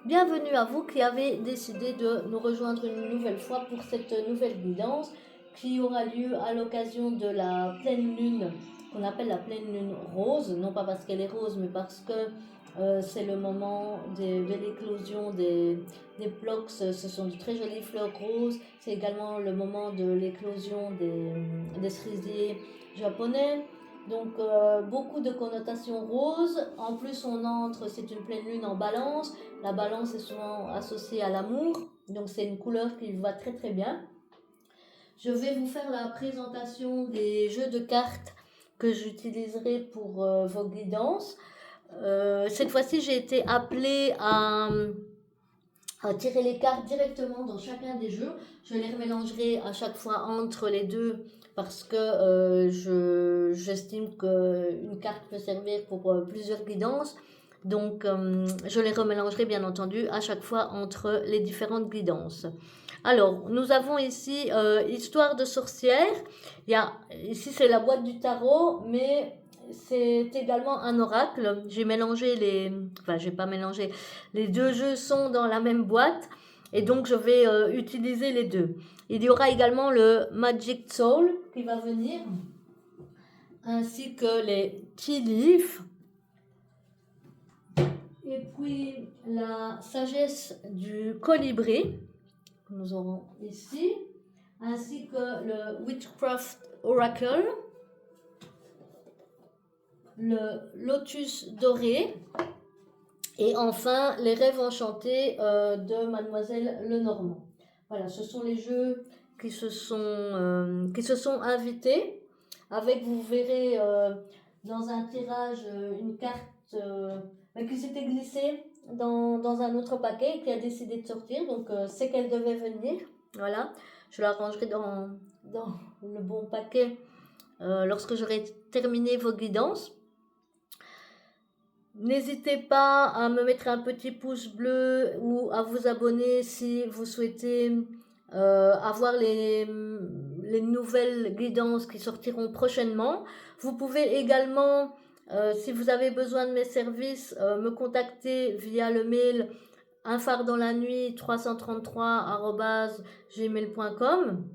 Bienvenue à vous qui avez décidé de nous rejoindre une nouvelle fois pour cette nouvelle guidance qui aura lieu à l'occasion de la pleine lune qu'on appelle la pleine lune rose, non pas parce qu'elle est rose mais parce que c'est le moment de l'éclosion des phlox, ce sont de très jolies fleurs roses, c'est également le moment de l'éclosion des cerisiers japonais. Donc beaucoup de connotations roses, en plus on entre, c'est une pleine lune en balance. La balance est souvent associée à l'amour, donc c'est une couleur qui va très très bien. Je vais vous faire la présentation des jeux de cartes que j'utiliserai pour vos guidances. Cette fois-ci, j'ai été appelée à tirer les cartes directement dans chacun des jeux. Je les remélangerai à chaque fois entre les deux parce que j'estime qu'une carte peut servir pour plusieurs guidances. Donc, je les remélangerai bien entendu à chaque fois entre les différentes guidances. Alors, nous avons ici Histoire de sorcière. Ici, c'est la boîte du tarot, mais c'est également un oracle. J'ai mélangé Enfin, j'ai pas mélangé. Les deux jeux sont dans la même boîte et donc je vais utiliser les deux. Il y aura également le Magic Soul qui va venir, ainsi que les Tea Leaf. Et puis la sagesse du colibri que nous aurons ici, ainsi que le Witchcraft Oracle, le Lotus doré et enfin les rêves enchantés de Mademoiselle Lenormand. Voilà, ce sont les jeux qui se sont invités. Avec, vous verrez dans un tirage une carte qui s'était glissée dans un autre paquet et qui a décidé de sortir. Donc c'est qu'elle devait venir. Voilà, je la rangerai dans le bon paquet lorsque j'aurai terminé vos guidances. N'hésitez pas à me mettre un petit pouce bleu ou à vous abonner si vous souhaitez avoir les nouvelles guidances qui sortiront prochainement. Vous pouvez également, si vous avez besoin de mes services, me contacter via le mail unfardanlanuit333@gmail.com.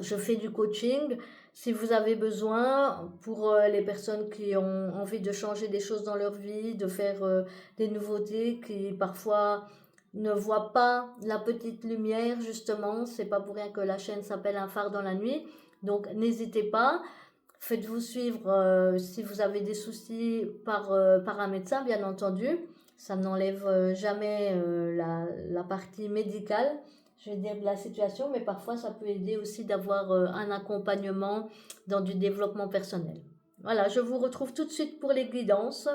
Je fais du coaching. Si vous avez besoin, pour les personnes qui ont envie de changer des choses dans leur vie, de faire des nouveautés, qui parfois ne voient pas la petite lumière, justement, c'est pas pour rien que la chaîne s'appelle Un phare dans la nuit. Donc n'hésitez pas, faites-vous suivre si vous avez des soucis par un médecin, bien entendu. Ça n'enlève jamais la partie médicale, je vais dire, de la situation, mais parfois ça peut aider aussi d'avoir un accompagnement dans du développement personnel. Voilà, je vous retrouve tout de suite pour les guidances.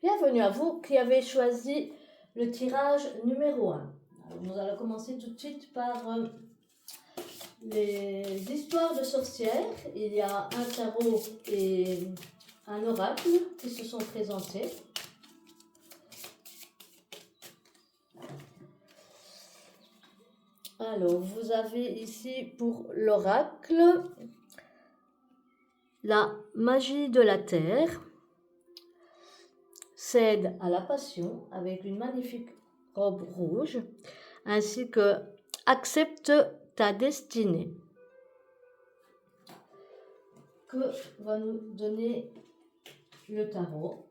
Bienvenue à vous qui avez choisi le tirage numéro 1. Alors, nous allons commencer tout de suite par les histoires de sorcières. Il y a un tarot et un oracle qui se sont présentés. Alors, vous avez ici pour l'oracle la magie de la terre cède à la passion avec une magnifique robe rouge, ainsi que accepte ta destinée. Que va nous donner le tarot?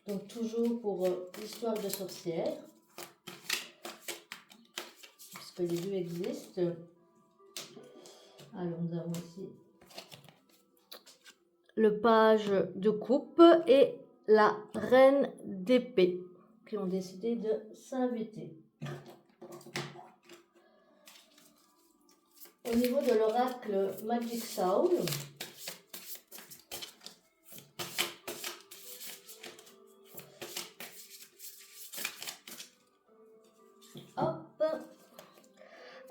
Donc toujours pour l'histoire de sorcière, puisque les deux existent. Alors nous avons ici le page de coupe et la reine d'épée qui ont décidé de s'inviter. Au niveau de l'oracle Magic Soul, hop.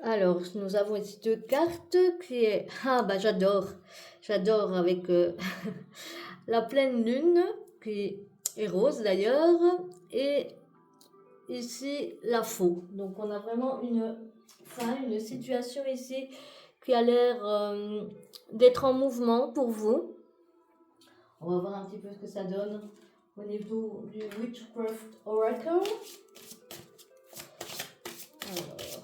Alors, nous avons ici deux cartes qui est... Ah, bah j'adore avec la pleine lune qui est rose d'ailleurs et ici la faux. Donc on a vraiment une situation ici qui a l'air d'être en mouvement pour vous. On va voir un petit peu ce que ça donne au niveau du Witchcraft Oracle. Alors,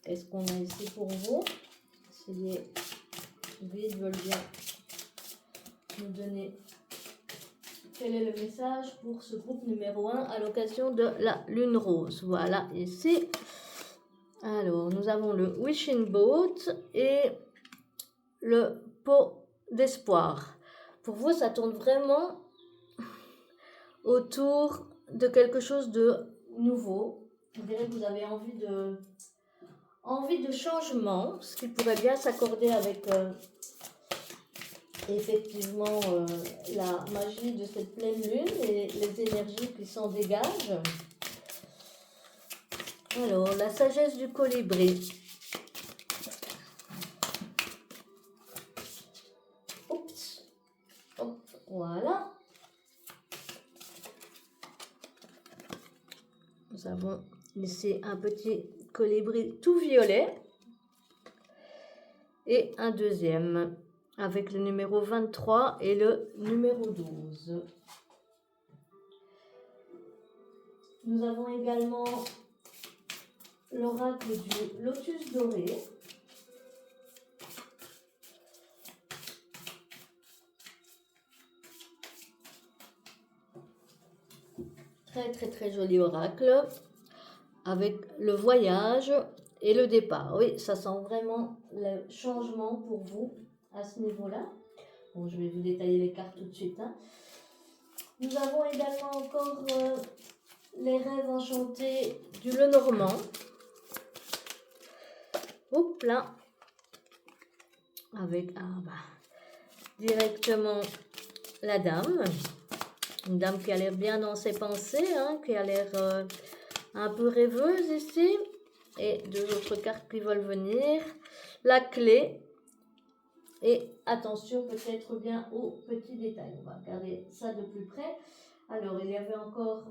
qu'est-ce qu'on a ici pour vous? Si les guides veulent bien nous donner quel est le message pour ce groupe numéro 1 à l'occasion de la lune rose. Voilà, ici. Alors, nous avons le Wishing Boat et le pot d'espoir. Pour vous, ça tourne vraiment autour de quelque chose de nouveau. Je dirais que vous avez envie de changement, ce qui pourrait bien s'accorder avec effectivement la magie de cette pleine lune et les énergies qui s'en dégagent. Alors, la sagesse du colibri. Oups. Hop, voilà. Nous avons ici un petit colibri tout violet et un deuxième avec le numéro 23 et le numéro 12. Nous avons également l'oracle du lotus doré. Très très très joli oracle avec le voyage et le départ. Oui, ça sent vraiment le changement pour vous à ce niveau-là. Bon, je vais vous détailler les cartes tout de suite. Hein. Nous avons également encore les rêves enchantés du Lenormand. Hop là. Avec directement la dame. Une dame qui a l'air bien dans ses pensées, hein, qui a l'air un peu rêveuse ici. Et deux autres cartes qui veulent venir. La clé. Et attention peut-être bien aux petits détails. On va regarder ça de plus près. Alors, il y avait encore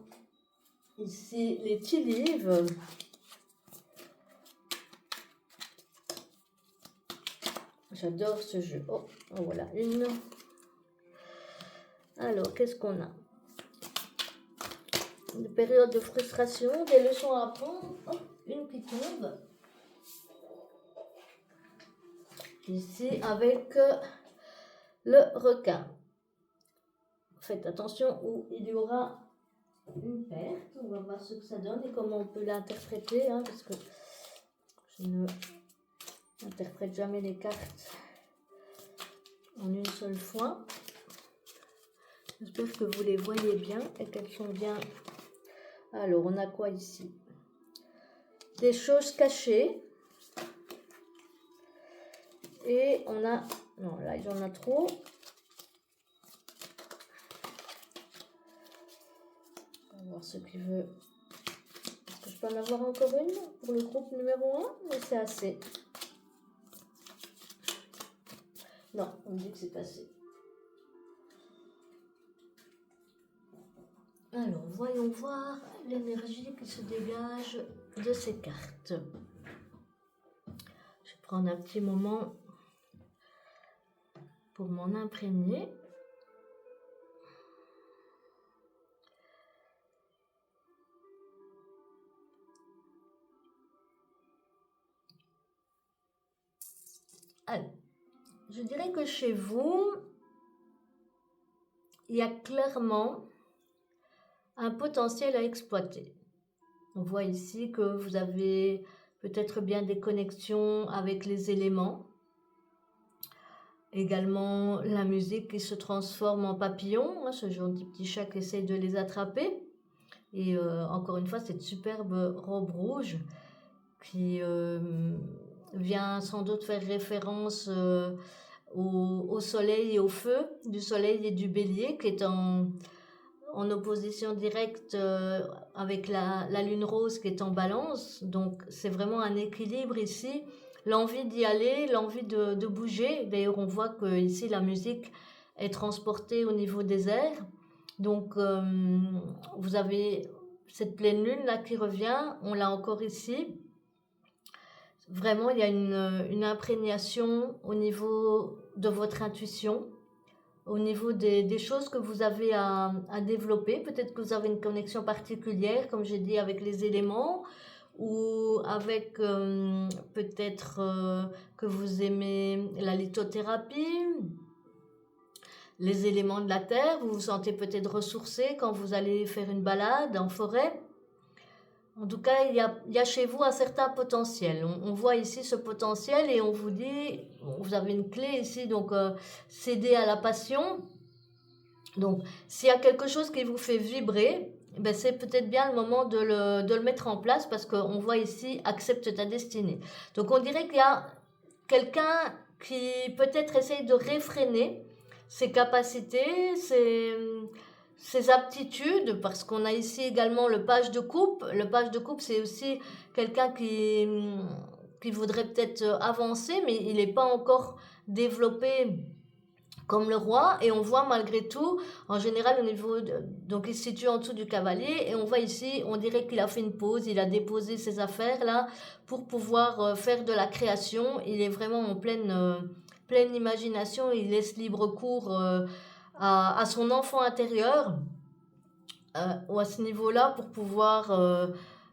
ici les tea leaves. J'adore ce jeu. Oh, voilà une. Alors, qu'est-ce qu'on a? Une période de frustration, des leçons à apprendre. Oh, une qui tombe. Ici, avec le requin. Faites attention où il y aura une perte. On va voir ce que ça donne et comment on peut l'interpréter. Hein, parce que je ne n'interprète jamais les cartes en une seule fois. J'espère que vous les voyez bien et qu'elles sont bien. Alors, on a quoi ici? Des choses cachées. Et on a... Non, là, il y en a trop. On va voir ce qu'il veut. Est-ce que je peux en avoir encore une pour le groupe numéro 1? Mais c'est assez. Non, on me dit que c'est assez. Alors, voyons voir l'énergie qui se dégage de ces cartes. Je vais prendre un petit moment pour m'en imprégner. Alors, je dirais que chez vous, il y a clairement un potentiel à exploiter. On voit ici que vous avez peut-être bien des connexions avec les éléments. Également la musique qui se transforme en papillon, hein, ce genre de petit chat qui essaye de les attraper. Et encore une fois, cette superbe robe rouge qui vient sans doute faire référence au soleil et au feu, du soleil et du bélier, qui est en opposition directe avec la lune rose qui est en balance. Donc c'est vraiment un équilibre ici, l'envie d'y aller, l'envie de bouger. D'ailleurs on voit que ici la musique est transportée au niveau des airs. Donc vous avez cette pleine lune là qui revient, on l'a encore ici. Vraiment il y a une imprégnation au niveau de votre intuition. au niveau des choses que vous avez à développer. Peut-être que vous avez une connexion particulière, comme j'ai dit, avec les éléments, ou avec peut-être que vous aimez la lithothérapie, les éléments de la terre, vous vous sentez peut-être ressourcé quand vous allez faire une balade en forêt. En tout cas, il y a chez vous un certain potentiel. On voit ici ce potentiel et on vous dit, vous avez une clé ici, donc céder à la passion. Donc, s'il y a quelque chose qui vous fait vibrer, ben, c'est peut-être bien le moment de le mettre en place parce qu'on voit ici, accepte ta destinée. Donc, on dirait qu'il y a quelqu'un qui peut-être essaye de réfréner ses capacités, ses aptitudes, parce qu'on a ici également le page de coupe. Le page de coupe, c'est aussi quelqu'un qui voudrait peut-être avancer, mais il n'est pas encore développé comme le roi, et on voit malgré tout, en général au niveau, donc il se situe en dessous du cavalier, et on voit ici, on dirait qu'il a fait une pause, il a déposé ses affaires là, pour pouvoir faire de la création, il est vraiment en pleine imagination, il laisse libre cours à son enfant intérieur, ou à ce niveau-là, pour pouvoir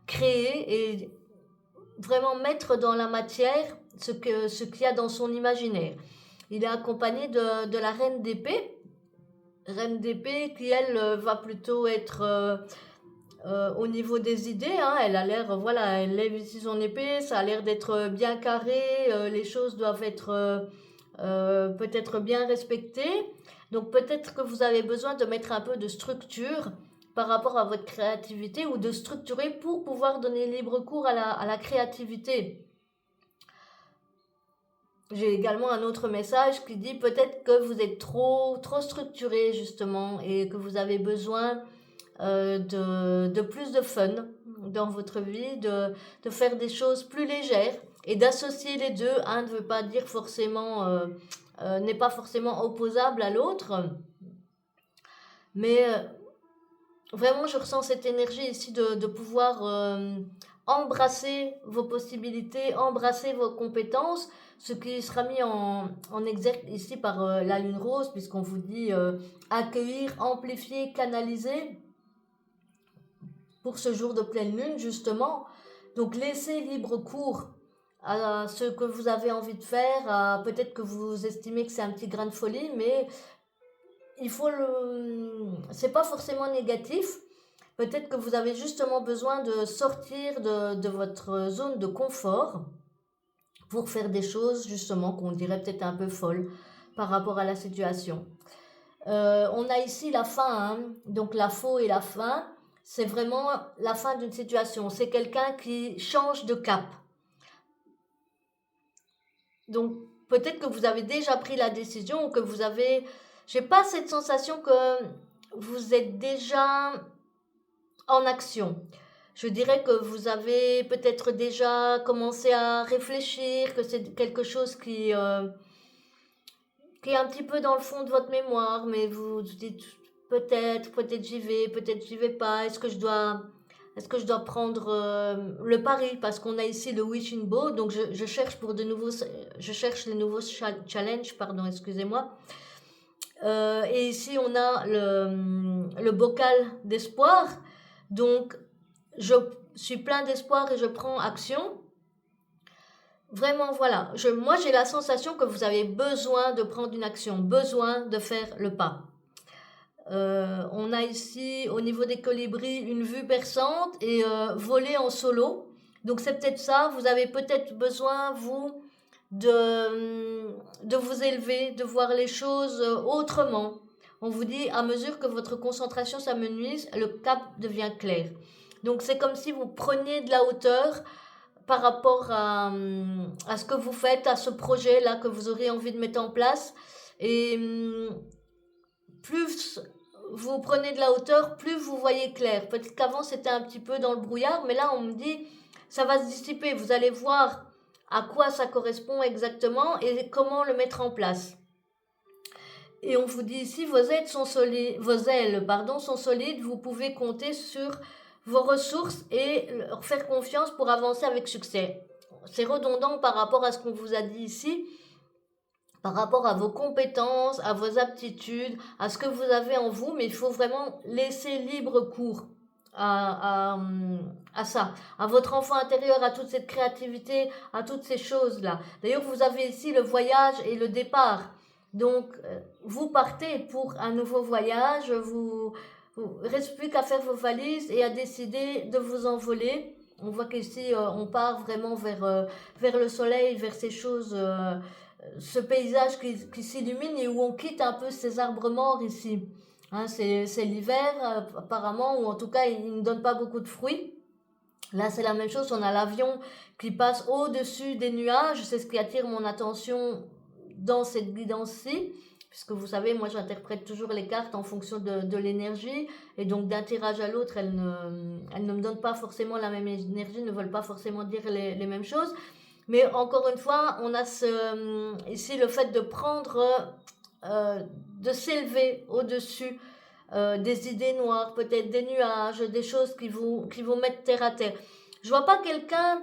créer et vraiment mettre dans la matière ce qu'il y a dans son imaginaire. Il est accompagné de la reine d'épée. Reine d'épée qui, elle, va plutôt être au niveau des idées. Hein. Elle a l'air, voilà, elle lève ici son épée, ça a l'air d'être bien carré, les choses doivent être peut-être bien respectées. Donc peut-être que vous avez besoin de mettre un peu de structure par rapport à votre créativité ou de structurer pour pouvoir donner libre cours à la créativité. J'ai également un autre message qui dit peut-être que vous êtes trop structuré justement et que vous avez besoin de plus de fun dans votre vie, de faire des choses plus légères et d'associer les deux. Un ne veut pas dire forcément, n'est pas forcément opposable à l'autre, mais vraiment je ressens cette énergie ici de pouvoir embrasser vos possibilités, embrasser vos compétences, ce qui sera mis en exergue ici par la lune rose, puisqu'on vous dit accueillir, amplifier, canaliser pour ce jour de pleine lune, justement. Donc, laissez libre cours à ce que vous avez envie de faire, peut-être que vous estimez que c'est un petit grain de folie, mais il faut c'est pas forcément négatif. Peut-être que vous avez justement besoin de sortir de votre zone de confort pour faire des choses justement qu'on dirait peut-être un peu folles par rapport à la situation. On a ici la fin, hein. Donc la faux et la fin, c'est vraiment la fin d'une situation. C'est quelqu'un qui change de cap. Donc peut-être que vous avez déjà pris la décision ou que vous avez... J'ai pas cette sensation que vous êtes déjà en action. Je dirais que vous avez peut-être déjà commencé à réfléchir, que c'est quelque chose qui est un petit peu dans le fond de votre mémoire, mais vous dites peut-être j'y vais pas. Est-ce que je dois prendre le pari parce qu'on a ici le wishing bowl, donc je cherche les nouveaux challenges, pardon, excusez-moi. Et ici on a le bocal d'espoir, donc je suis plein d'espoir et je prends action. Vraiment, voilà. Moi, j'ai la sensation que vous avez besoin de prendre une action, besoin de faire le pas. On a ici, au niveau des colibris, une vue perçante et voler en solo. Donc, c'est peut-être ça. Vous avez peut-être besoin, vous, de vous élever, de voir les choses autrement. On vous dit, à mesure que votre concentration s'amenuise, le cap devient clair. Donc, c'est comme si vous preniez de la hauteur par rapport à ce que vous faites, à ce projet-là que vous aurez envie de mettre en place. Et plus vous prenez de la hauteur, plus vous voyez clair. Peut-être qu'avant, c'était un petit peu dans le brouillard, mais là, on me dit, ça va se dissiper. Vous allez voir à quoi ça correspond exactement et comment le mettre en place. Et on vous dit ici, vos ailes sont solides, vous pouvez compter sur vos ressources et leur faire confiance pour avancer avec succès. C'est redondant par rapport à ce qu'on vous a dit ici, par rapport à vos compétences, à vos aptitudes, à ce que vous avez en vous, mais il faut vraiment laisser libre cours à, à, à ça, à votre enfant intérieur, à toute cette créativité, à toutes ces choses-là. D'ailleurs, vous avez ici le voyage et le départ. Donc, vous partez pour un nouveau voyage, vous reste plus qu'à faire vos valises et à décider de vous envoler. On voit qu'ici, on part vraiment vers le soleil, vers ces choses ce paysage qui s'illumine et où on quitte un peu ces arbres morts ici. Hein, c'est l'hiver apparemment, ou en tout cas il ne donne pas beaucoup de fruits. Là c'est la même chose, on a l'avion qui passe au-dessus des nuages, c'est ce qui attire mon attention dans cette guidance-ci. Puisque vous savez, moi j'interprète toujours les cartes en fonction de l'énergie, et donc d'un tirage à l'autre, elles ne me donnent pas forcément la même énergie, ne veulent pas forcément dire les mêmes choses. Mais encore une fois, on a ici le fait de prendre, euh, de s'élever au-dessus des idées noires, peut-être des nuages, des choses qui vous mettent terre à terre. Je vois pas quelqu'un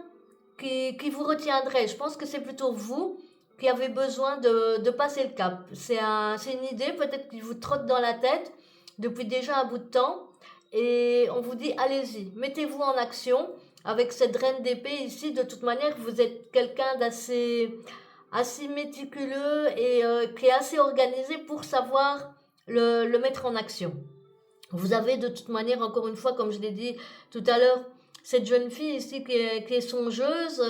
qui vous retiendrait. Je pense que c'est plutôt vous qui avez besoin de passer le cap. C'est une idée peut-être qui vous trotte dans la tête depuis déjà un bout de temps. Et on vous dit, allez-y, mettez-vous en action. Avec cette reine d'épée ici, de toute manière, vous êtes quelqu'un assez méticuleux et qui est assez organisé pour savoir le mettre en action. Vous avez de toute manière, encore une fois, comme je l'ai dit tout à l'heure, cette jeune fille ici qui est songeuse,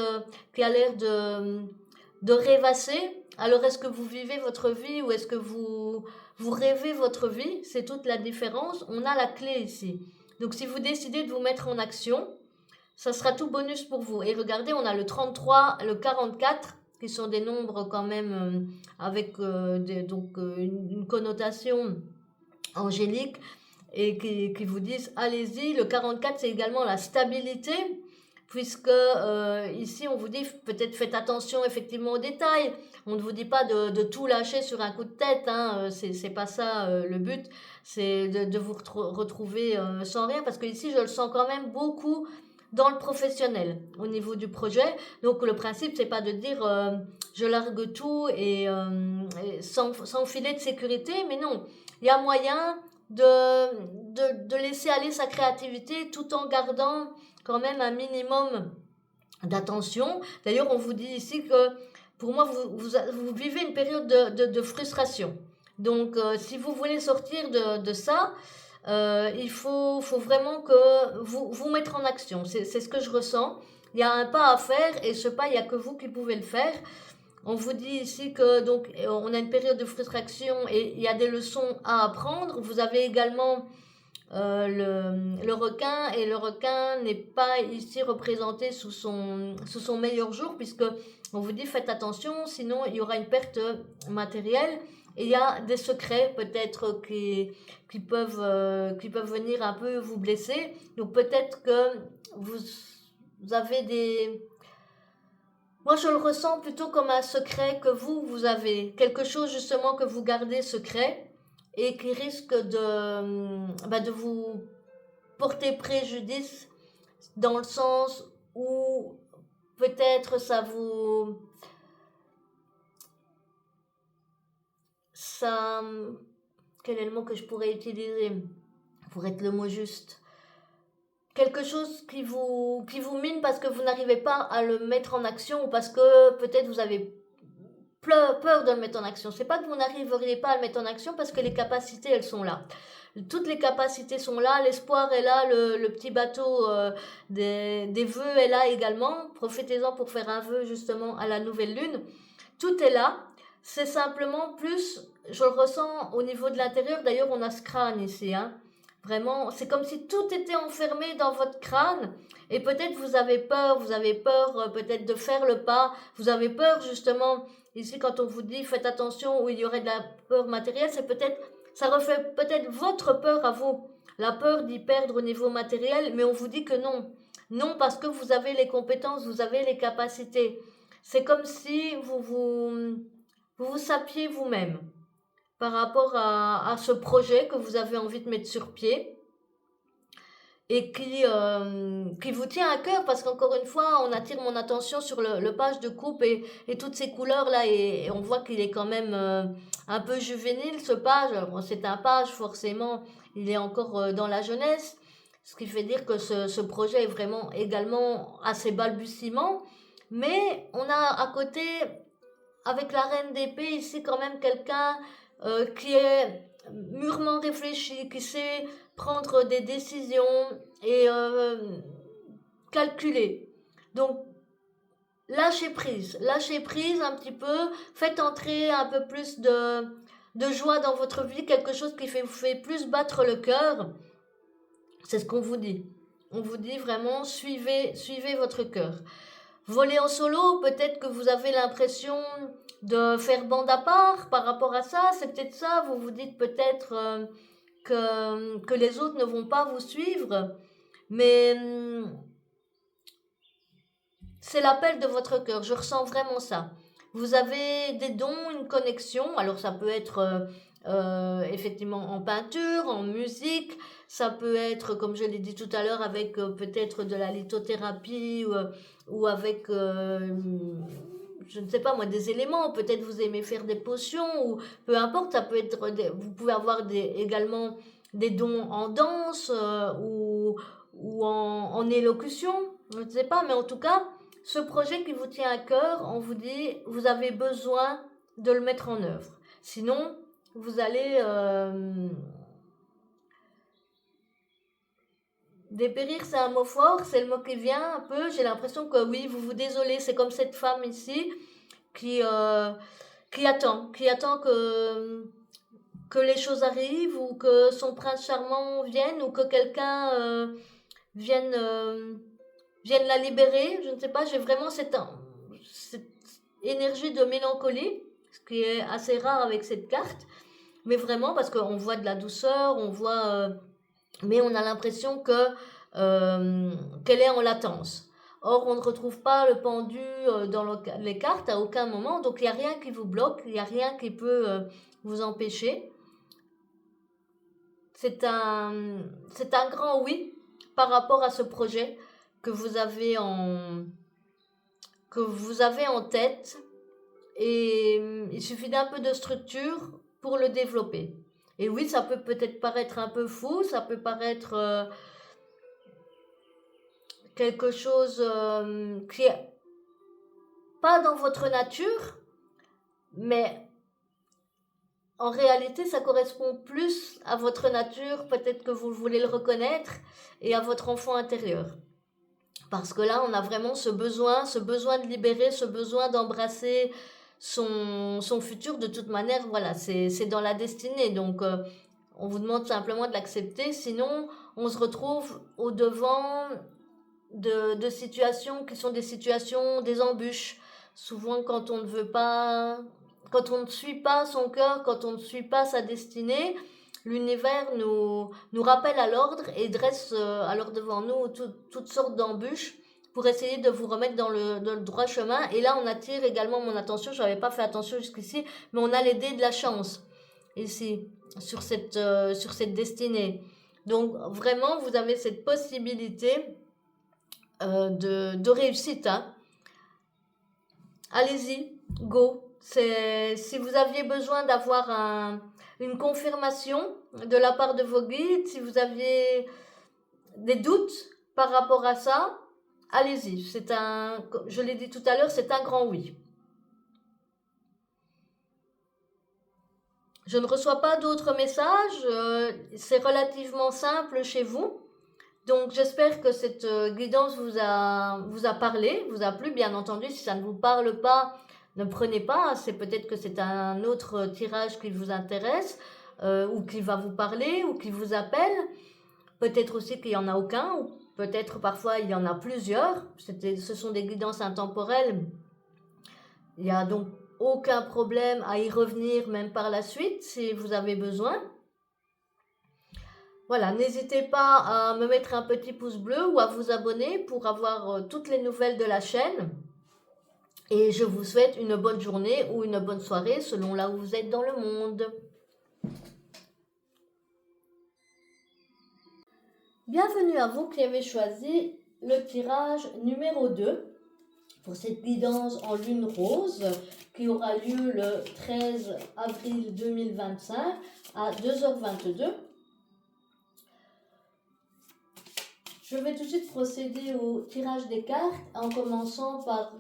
qui a l'air de rêvasser. Alors, est-ce que vous vivez votre vie ou est-ce que vous rêvez votre vie? C'est toute la différence. On a la clé ici. Donc, si vous décidez de vous mettre en action, ça sera tout bonus pour vous. Et regardez, on a le 33, le 44, qui sont des nombres quand même avec une connotation angélique et qui vous disent allez-y. Le 44, c'est également la stabilité, puisque ici, on vous dit peut-être faites attention effectivement aux détails. On ne vous dit pas de tout lâcher sur un coup de tête, hein. C'est pas ça le but, c'est de vous retrouver sans rien, parce que ici, je le sens quand même beaucoup dans le professionnel au niveau du projet. Donc le principe c'est pas de dire je largue tout et sans filet de sécurité, mais non, il y a moyen de laisser aller sa créativité tout en gardant quand même un minimum d'attention. D'ailleurs on vous dit ici que pour moi vous vivez une période de frustration. Donc si vous voulez sortir de ça, il faut vraiment que vous mettre en action. C'est ce que je ressens. Il y a un pas à faire et ce pas, il n'y a que vous qui pouvez le faire. On vous dit ici que donc on a une période de frustration et il y a des leçons à apprendre. Vous avez également le requin, et le requin n'est pas ici représenté sous son meilleur jour, puisque on vous dit faites attention, sinon il y aura une perte matérielle. Et il y a des secrets peut-être qui peuvent venir un peu vous blesser. Donc peut-être que vous avez des... Moi je le ressens plutôt comme un secret que vous avez. Quelque chose justement que vous gardez secret et qui risque de vous porter préjudice, dans le sens où peut-être ça, quel est le mot que je pourrais utiliser pour être le mot juste? Quelque chose qui vous mine parce que vous n'arrivez pas à le mettre en action, ou parce que peut-être vous avez peur de le mettre en action. C'est pas que vous n'arriveriez pas à le mettre en action, parce que les capacités, elles sont là. Toutes les capacités sont là, l'espoir est là, le petit bateau des vœux est là également. Profitez-en pour faire un vœu justement à la nouvelle lune. Tout est là. C'est simplement plus, je le ressens au niveau de l'intérieur. D'ailleurs, on a ce crâne ici, hein. Vraiment, c'est comme si tout était enfermé dans votre crâne. Et peut-être vous avez peur peut-être de faire le pas. Vous avez peur justement, ici quand on vous dit faites attention, où il y aurait de la peur matérielle, c'est peut-être, ça reflète peut-être votre peur à vous. La peur d'y perdre au niveau matériel, mais on vous dit que non. Non, parce que vous avez les compétences, vous avez les capacités. C'est comme si vous sapiez vous-même par rapport à ce projet que vous avez envie de mettre sur pied. et qui vous tient à cœur parce qu'encore une fois, on attire mon attention sur le page de coupe et toutes ces couleurs-là et on voit qu'il est quand même un peu juvénile ce page. Alors, bon, c'est un page, forcément, il est encore dans la jeunesse, ce qui fait dire que ce projet est vraiment également assez balbutiement. Mais on a à côté, avec la reine d'épée, ici quand même quelqu'un qui est mûrement réfléchi, qui sait prendre des décisions et calculer. Donc, lâchez prise un petit peu, faites entrer un peu plus de joie dans votre vie, quelque chose qui vous fait plus battre le cœur. C'est ce qu'on vous dit. On vous dit vraiment, suivez votre cœur. Voler en solo, peut-être que vous avez l'impression de faire bande à part par rapport à ça, c'est peut-être ça, vous vous dites peut-être que les autres ne vont pas vous suivre, mais c'est l'appel de votre cœur, je ressens vraiment ça. Vous avez des dons, une connexion, alors ça peut être effectivement en peinture, en musique, ça peut être, comme je l'ai dit tout à l'heure, avec peut-être de la lithothérapie ou avec, je ne sais pas moi, des éléments, peut-être vous aimez faire des potions, ou peu importe, ça peut être, vous pouvez avoir également des dons en danse ou en élocution, je ne sais pas, mais en tout cas, ce projet qui vous tient à cœur, on vous dit, vous avez besoin de le mettre en œuvre. Sinon, vous allez dépérir, c'est un mot fort, c'est le mot qui vient un peu. J'ai l'impression que oui, vous vous désolez, c'est comme cette femme ici qui attend que les choses arrivent ou que son prince charmant vienne ou que quelqu'un vienne vienne la libérer. Je ne sais pas, j'ai vraiment cette énergie de mélancolie, ce qui est assez rare avec cette carte, mais vraiment parce qu'on voit de la douceur, on voit, mais on a l'impression qu'elle est en latence. Or, on ne retrouve pas le pendu dans les cartes à aucun moment, donc il n'y a rien qui vous bloque, il n'y a rien qui peut vous empêcher. C'est un grand oui par rapport à ce projet que vous avez en tête et il suffit d'un peu de structure pour le développer. Et oui, ça peut peut-être paraître un peu fou, ça peut paraître quelque chose qui est pas dans votre nature, mais en réalité, ça correspond plus à votre nature, peut-être que vous voulez le reconnaître, et à votre enfant intérieur. Parce que là, on a vraiment ce besoin de libérer, ce besoin d'embrasser son futur. De toute manière, voilà, c'est dans la destinée. Donc, on vous demande simplement de l'accepter. Sinon, on se retrouve au-devant de situations qui sont des situations, des embûches. Souvent, quand on ne suit pas son cœur, quand on ne suit pas sa destinée, l'univers nous rappelle à l'ordre et dresse alors devant nous toutes sortes d'embûches pour essayer de vous remettre dans le droit chemin. Et là, on attire également mon attention, je n'avais pas fait attention jusqu'ici, mais on a les dés de la chance ici, sur cette destinée. Donc, vraiment, vous avez cette possibilité de réussite. Hein. Allez-y, go. Si vous aviez besoin d'avoir une confirmation de la part de vos guides, si vous aviez des doutes par rapport à ça, allez-y. Je l'ai dit tout à l'heure, c'est un grand oui. Je ne reçois pas d'autres messages. C'est relativement simple chez vous. Donc j'espère que cette guidance vous a parlé, vous a plu. Bien entendu, si ça ne vous parle pas, ne prenez pas. C'est peut-être que c'est un autre tirage qui vous intéresse ou qui va vous parler ou qui vous appelle. Peut-être aussi qu'il n'y en a aucun ou peut-être parfois il y en a plusieurs. Ce sont des guidances intemporelles. Il n'y a donc aucun problème à y revenir même par la suite si vous avez besoin. Voilà, n'hésitez pas à me mettre un petit pouce bleu ou à vous abonner pour avoir toutes les nouvelles de la chaîne. Et je vous souhaite une bonne journée ou une bonne soirée selon là où vous êtes dans le monde. Bienvenue à vous qui avez choisi le tirage numéro 2 pour cette guidance en lune rose qui aura lieu le 13 avril 2025 à 2h22. Je vais tout de suite procéder au tirage des cartes en commençant par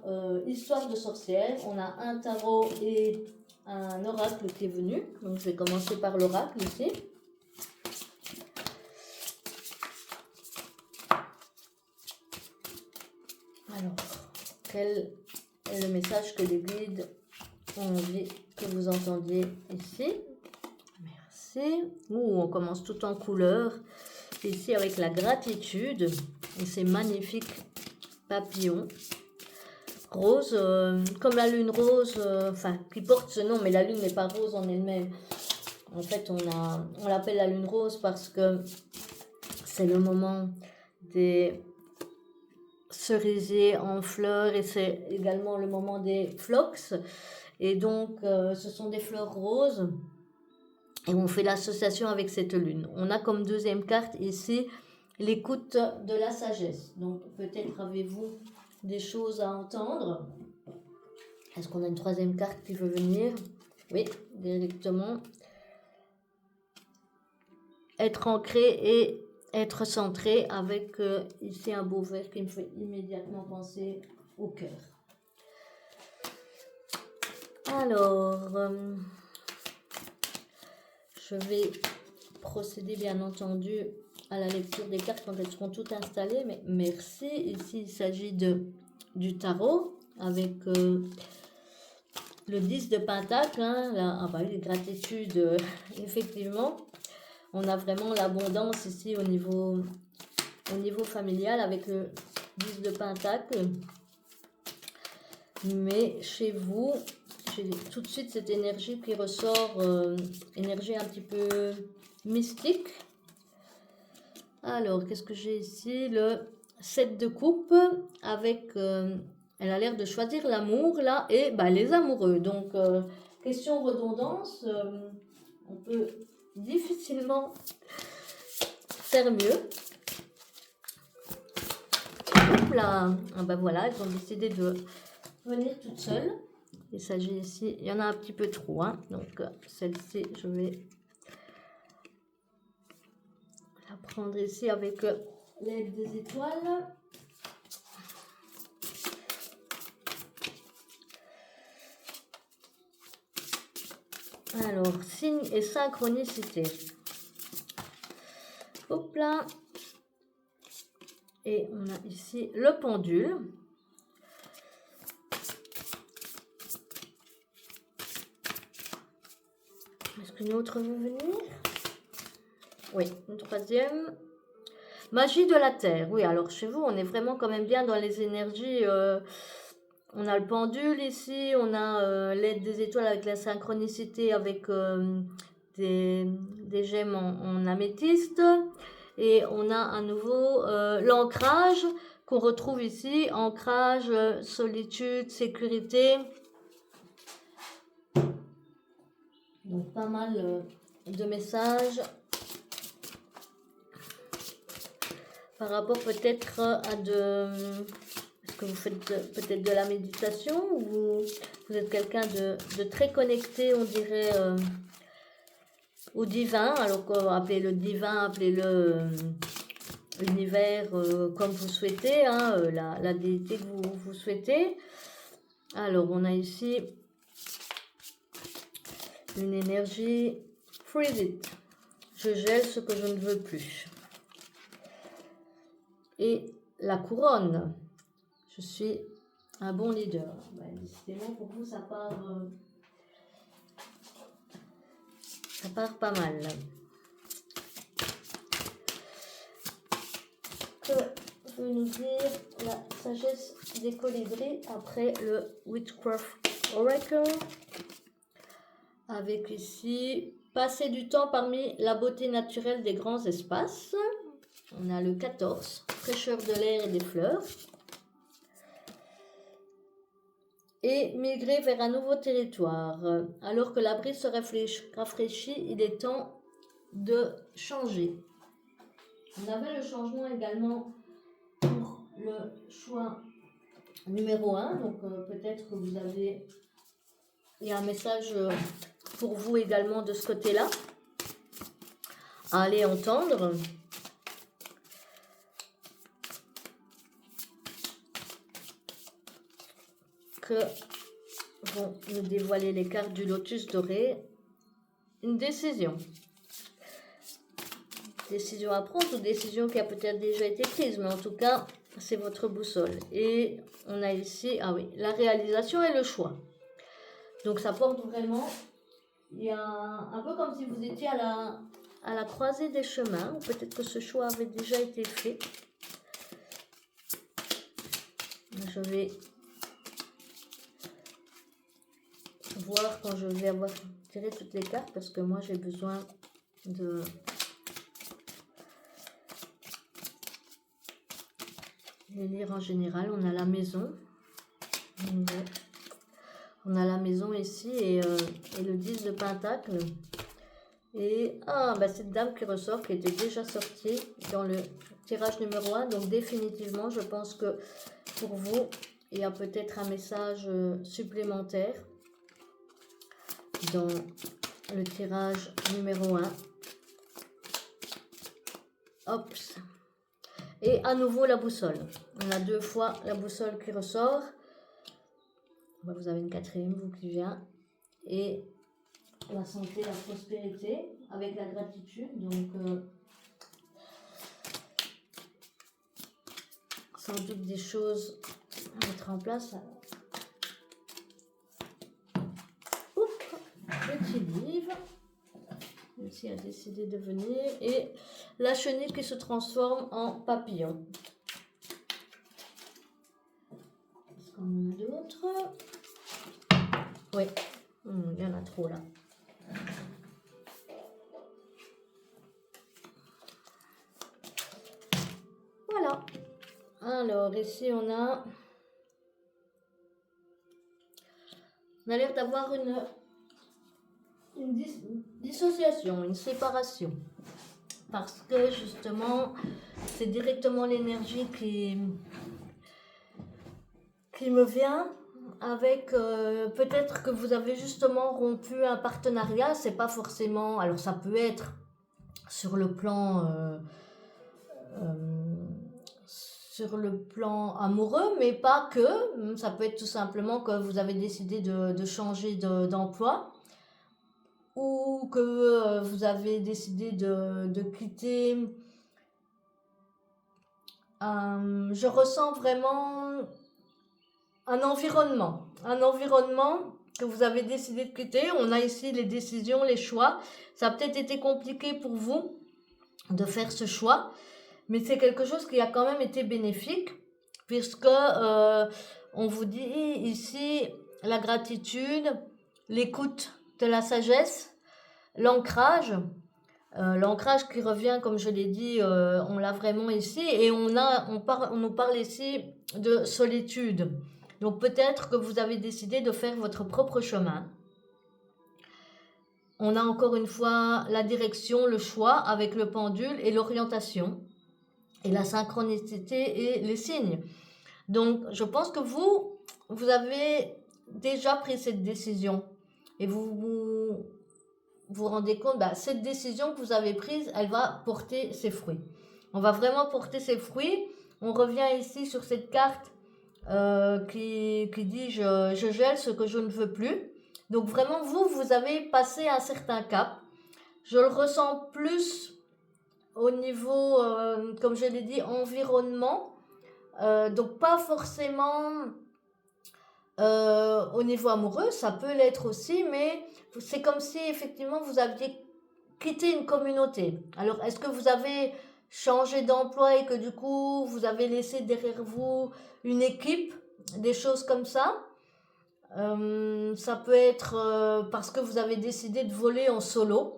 Histoire de sorcière. On a un tarot et un oracle qui est venu. Donc je vais commencer par l'oracle ici. Alors, quel est le message que les guides ont envie que vous entendiez ici? Merci. On commence tout en couleur. Ici avec la gratitude et ces magnifiques papillons rose, comme la lune rose, enfin qui porte ce nom, mais la lune n'est pas rose en elle-même. En fait, on l'appelle la lune rose parce que c'est le moment des cerisiers en fleurs et c'est également le moment des phlox. Et donc, ce sont des fleurs roses. Et on fait l'association avec cette lune. On a comme deuxième carte ici l'écoute de la sagesse. Donc peut-être avez-vous des choses à entendre. Est-ce qu'on a une troisième carte qui veut venir? Oui, directement. Être ancré et être centré avec ici un beau vert qui me fait immédiatement penser au cœur. Alors... je vais procéder bien entendu à la lecture des cartes quand elles seront toutes installées. Mais merci. Ici, il s'agit du tarot avec le 10 de Pentacle. Hein, les gratitudes, effectivement. On a vraiment l'abondance ici au niveau familial avec le 10 de Pentacle. Mais chez vous... j'ai tout de suite cette énergie qui ressort, énergie un petit peu mystique. Alors, qu'est-ce que j'ai ici? Le 7 de coupe avec, elle a l'air de choisir l'amour là et les amoureux. Donc, question redondance, on peut difficilement faire mieux. Hop là, voilà, elles ont décidé de venir toutes seules. Il s'agit ici, il y en a un petit peu trop, hein, donc celle-ci, je vais la prendre ici avec l'aide des étoiles. Alors, signe et synchronicité. Hop là. Et on a ici le pendule. Est-ce qu'une autre veut venir? Oui, une troisième. Magie de la Terre. Oui, alors chez vous, on est vraiment quand même bien dans les énergies. On a le pendule ici, on a l'aide des étoiles avec la synchronicité, avec des gemmes en améthyste. Et on a à nouveau l'ancrage qu'on retrouve ici. Ancrage, solitude, sécurité. Donc pas mal de messages par rapport peut-être à est-ce que vous faites peut-être de la méditation ou vous êtes quelqu'un de très connecté, on dirait, au divin. Alors appelez le divin, appelez-le l'univers comme vous souhaitez, hein, la déité que vous souhaitez. Alors on a ici une énergie freeze it. Je gèle ce que je ne veux plus. Et la couronne. Je suis un bon leader. Décidément, pour vous, ça part pas mal. Que veut nous dire la sagesse des colibris après le Witchcraft Oracle? Avec ici, passer du temps parmi la beauté naturelle des grands espaces. On a le 14, fraîcheur de l'air et des fleurs. Et migrer vers un nouveau territoire. Alors que la brise se rafraîchit, il est temps de changer. On avait le changement également pour le choix numéro 1. Donc peut-être que vous avez... Il y a un message pour vous également de ce côté-là à aller entendre. Que vont nous dévoiler les cartes du lotus doré. Une décision. Décision à prendre ou décision qui a peut-être déjà été prise, mais en tout cas, c'est votre boussole. Et on a ici, ah oui, la réalisation et le choix. Donc ça porte vraiment, il y a un peu comme si vous étiez à la croisée des chemins, ou peut-être que ce choix avait déjà été fait. Je vais voir quand je vais avoir tiré toutes les cartes, parce que moi j'ai besoin de... les lire en général. On a la maison. On a la maison ici et le 10 de Pentacle. Et cette dame qui ressort, qui était déjà sortie dans le tirage numéro 1. Donc définitivement, je pense que pour vous, il y a peut-être un message supplémentaire dans le tirage numéro 1. Hop. Et à nouveau la boussole. On a 2 fois la boussole qui ressort. Vous avez une 4e, vous qui vient. Et la santé, la prospérité, avec la gratitude. Donc, sans doute des choses à mettre en place. Oups, petit livre. Ici a décidé de venir. Et la chenille qui se transforme en papillon. Est-ce qu'on en a d'autres? Oui, il y en a trop là. Voilà. Alors, ici, on a l'air d'avoir une dissociation, une séparation. Parce que, justement, c'est directement l'énergie qui me vient avec peut-être que vous avez justement rompu un partenariat. C'est pas forcément... Alors, ça peut être sur le plan... sur le plan amoureux, mais pas que. Ça peut être tout simplement que vous avez décidé de changer d'emploi ou que vous avez décidé de quitter. Je ressens vraiment un environnement que vous avez décidé de quitter. On a ici les décisions, les choix. Ça a peut-être été compliqué pour vous de faire ce choix. Mais c'est quelque chose qui a quand même été bénéfique, puisque on vous dit ici la gratitude, l'écoute de la sagesse, l'ancrage. L'ancrage qui revient, comme je l'ai dit, on l'a vraiment ici. Et on nous parle ici de solitude. Donc peut-être que vous avez décidé de faire votre propre chemin. On a encore une fois la direction, le choix avec le pendule et l'orientation. Et la synchronicité et les signes. Donc, je pense que vous avez déjà pris cette décision. Et vous rendez compte, cette décision que vous avez prise, elle va porter ses fruits. On va vraiment porter ses fruits. On revient ici sur cette carte qui dit je gèle ce que je ne veux plus. Donc, vraiment, vous avez passé un certain cap. Je le ressens plus au niveau, comme je l'ai dit, environnement, donc pas forcément au niveau amoureux, ça peut l'être aussi, mais c'est comme si effectivement vous aviez quitté une communauté. Alors est-ce que vous avez changé d'emploi et que du coup vous avez laissé derrière vous une équipe, des choses comme ça? Ça peut être parce que vous avez décidé de voler en solo.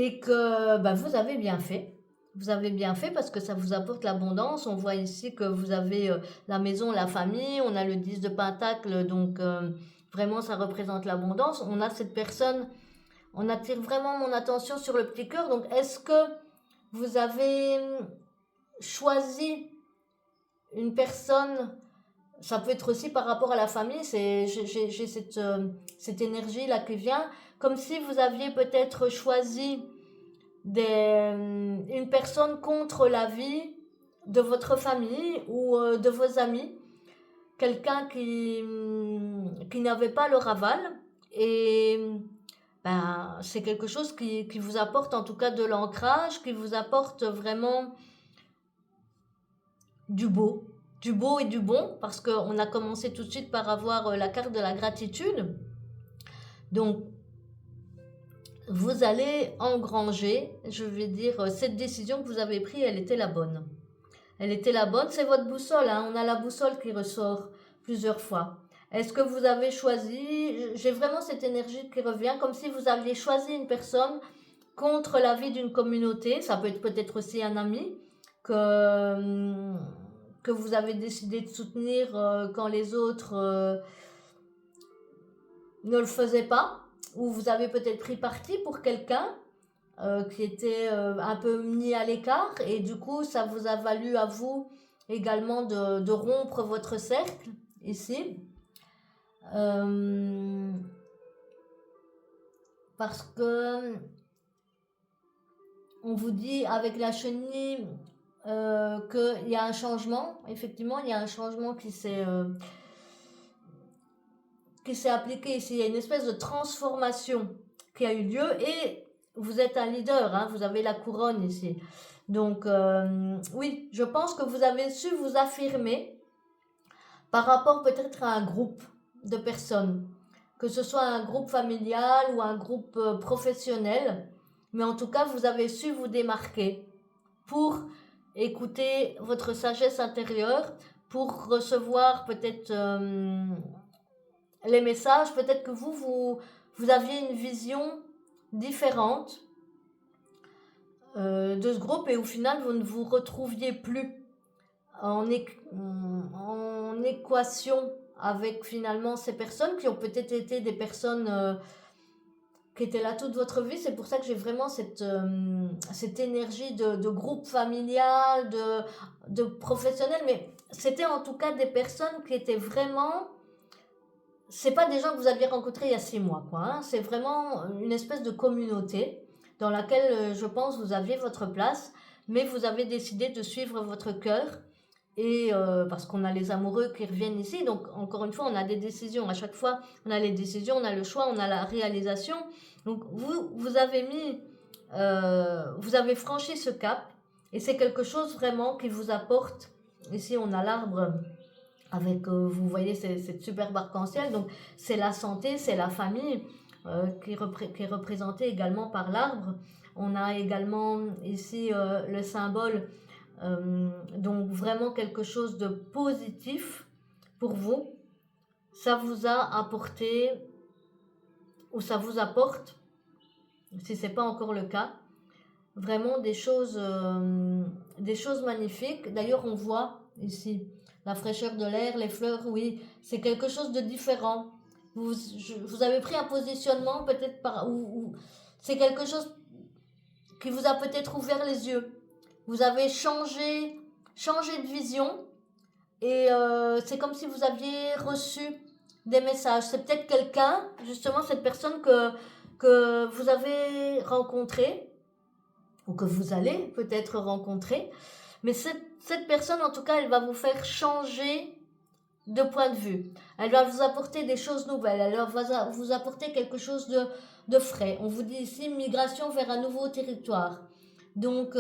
Et que vous avez bien fait. Vous avez bien fait parce que ça vous apporte l'abondance. On voit ici que vous avez la maison, la famille. On a le 10 de Pentacle, donc vraiment ça représente l'abondance. On a cette personne On attire vraiment mon attention sur le petit cœur. Donc, est-ce que vous avez choisi une personne? Ça peut être aussi par rapport à la famille. J'ai cette énergie-là qui vient. Comme si vous aviez peut-être choisi une personne contre la vie de votre famille ou de vos amis. Quelqu'un qui n'avait pas leur aval. Et ben, c'est quelque chose qui vous apporte en tout cas de l'ancrage, qui vous apporte vraiment du beau. Du beau et du bon, parce qu'on a commencé tout de suite par avoir la carte de la gratitude. Donc, vous allez engranger, je vais dire, cette décision que vous avez prise, elle était la bonne. Elle était la bonne, c'est votre boussole, hein. On a la boussole qui ressort plusieurs fois. Est-ce que vous avez choisi, j'ai vraiment cette énergie qui revient, comme si vous aviez choisi une personne contre la vie d'une communauté. Ça peut être peut-être aussi un ami que vous avez décidé de soutenir quand les autres ne le faisaient pas, ou vous avez peut-être pris parti pour quelqu'un qui était un peu mis à l'écart, et du coup ça vous a valu à vous également de rompre votre cercle ici. Parce que on vous dit avec la chenille qu'il y a un changement. Effectivement, il y a un changement qui s'est appliqué ici. Il y a une espèce de transformation qui a eu lieu, et vous êtes un leader, hein, vous avez la couronne ici. Donc, oui, je pense que vous avez su vous affirmer par rapport peut-être à un groupe de personnes, que ce soit un groupe familial ou un groupe professionnel, mais en tout cas, vous avez su vous démarquer pour écouter votre sagesse intérieure, pour recevoir peut-être les messages. Peut-être que vous aviez une vision différente de ce groupe, et au final, vous ne vous retrouviez plus en équation avec finalement ces personnes qui ont peut-être été des personnes qui étaient là toute votre vie. C'est pour ça que j'ai vraiment cette énergie de groupe familial, de professionnel, mais c'était en tout cas des personnes qui étaient vraiment... C'est pas des gens que vous aviez rencontrés il y a 6 mois, quoi, hein. C'est vraiment une espèce de communauté dans laquelle je pense vous aviez votre place, mais vous avez décidé de suivre votre cœur. Et parce qu'on a les amoureux qui reviennent ici, donc encore une fois, on a des décisions. À chaque fois, on a les décisions, on a le choix, on a la réalisation. Donc vous avez vous avez franchi ce cap, et c'est quelque chose vraiment qui vous apporte. Ici, on a l'arbre avec, vous voyez, cette superbe arc-en-ciel. Donc c'est la santé, c'est la famille qui est représentée également par l'arbre. On a également ici le symbole. Donc vraiment quelque chose de positif pour vous. Ça vous a apporté, ou ça vous apporte, si ce n'est pas encore le cas, vraiment des choses magnifiques. D'ailleurs, on voit ici la fraîcheur de l'air, les fleurs, oui, c'est quelque chose de différent. Vous avez pris un positionnement peut-être c'est quelque chose qui vous a peut-être ouvert les yeux. Vous avez changé de vision, et c'est comme si vous aviez reçu des messages. C'est peut-être quelqu'un, justement cette personne que vous avez rencontrée, ou que vous allez peut-être rencontrer. Mais cette personne, en tout cas, elle va vous faire changer de point de vue. Elle va vous apporter des choses nouvelles. Elle va vous apporter quelque chose de frais. On vous dit ici migration vers un nouveau territoire. Donc,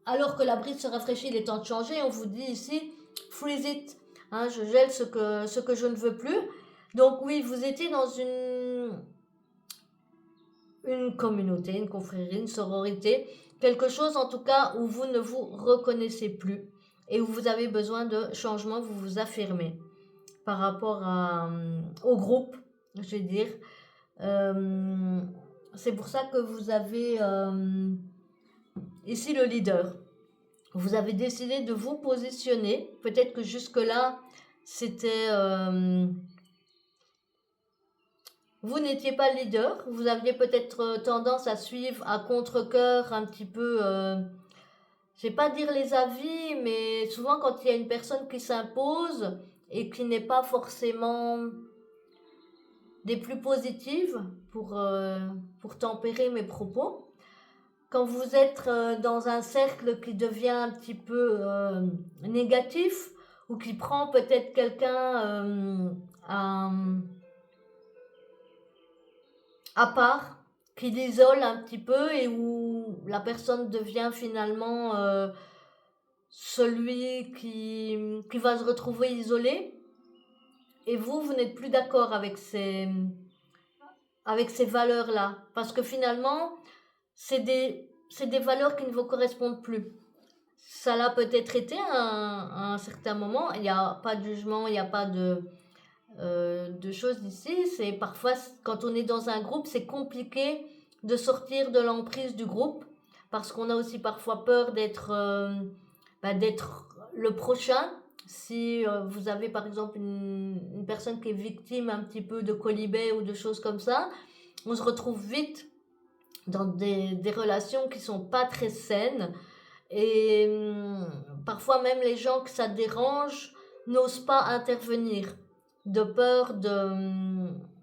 alors que la brise se rafraîchit, il est temps de changer. On vous dit ici freeze it. Hein, je gèle ce que je ne veux plus. Donc oui, vous étiez dans une communauté, une confrérie, une sororité, quelque chose en tout cas où vous ne vous reconnaissez plus et où vous avez besoin de changement. Vous vous affirmez par rapport au groupe, je vais dire. C'est pour ça que vous avez ici le leader. Vous avez décidé de vous positionner. Peut-être que jusque-là, c'était vous n'étiez pas le leader, vous aviez peut-être tendance à suivre à contre-cœur un petit peu, je vais pas dire les avis, mais souvent quand il y a une personne qui s'impose et qui n'est pas forcément des plus positives pour tempérer mes propos, quand vous êtes dans un cercle qui devient un petit peu négatif ou qui prend peut-être quelqu'un à part, qui l'isole un petit peu et où la personne devient finalement celui qui va se retrouver isolé et vous n'êtes plus d'accord avec ces valeurs-là. Parce que finalement, c'est des valeurs qui ne vous correspondent plus. Ça l'a peut-être été à un certain moment. Il n'y a pas de jugement, il n'y a pas de choses ici. C'est parfois, quand on est dans un groupe, c'est compliqué de sortir de l'emprise du groupe parce qu'on a aussi parfois peur d'être le prochain. Si vous avez par exemple une personne qui est victime un petit peu de colibé ou de choses comme ça, on se retrouve vite dans des relations qui sont pas très saines et parfois même les gens que ça dérange n'osent pas intervenir de peur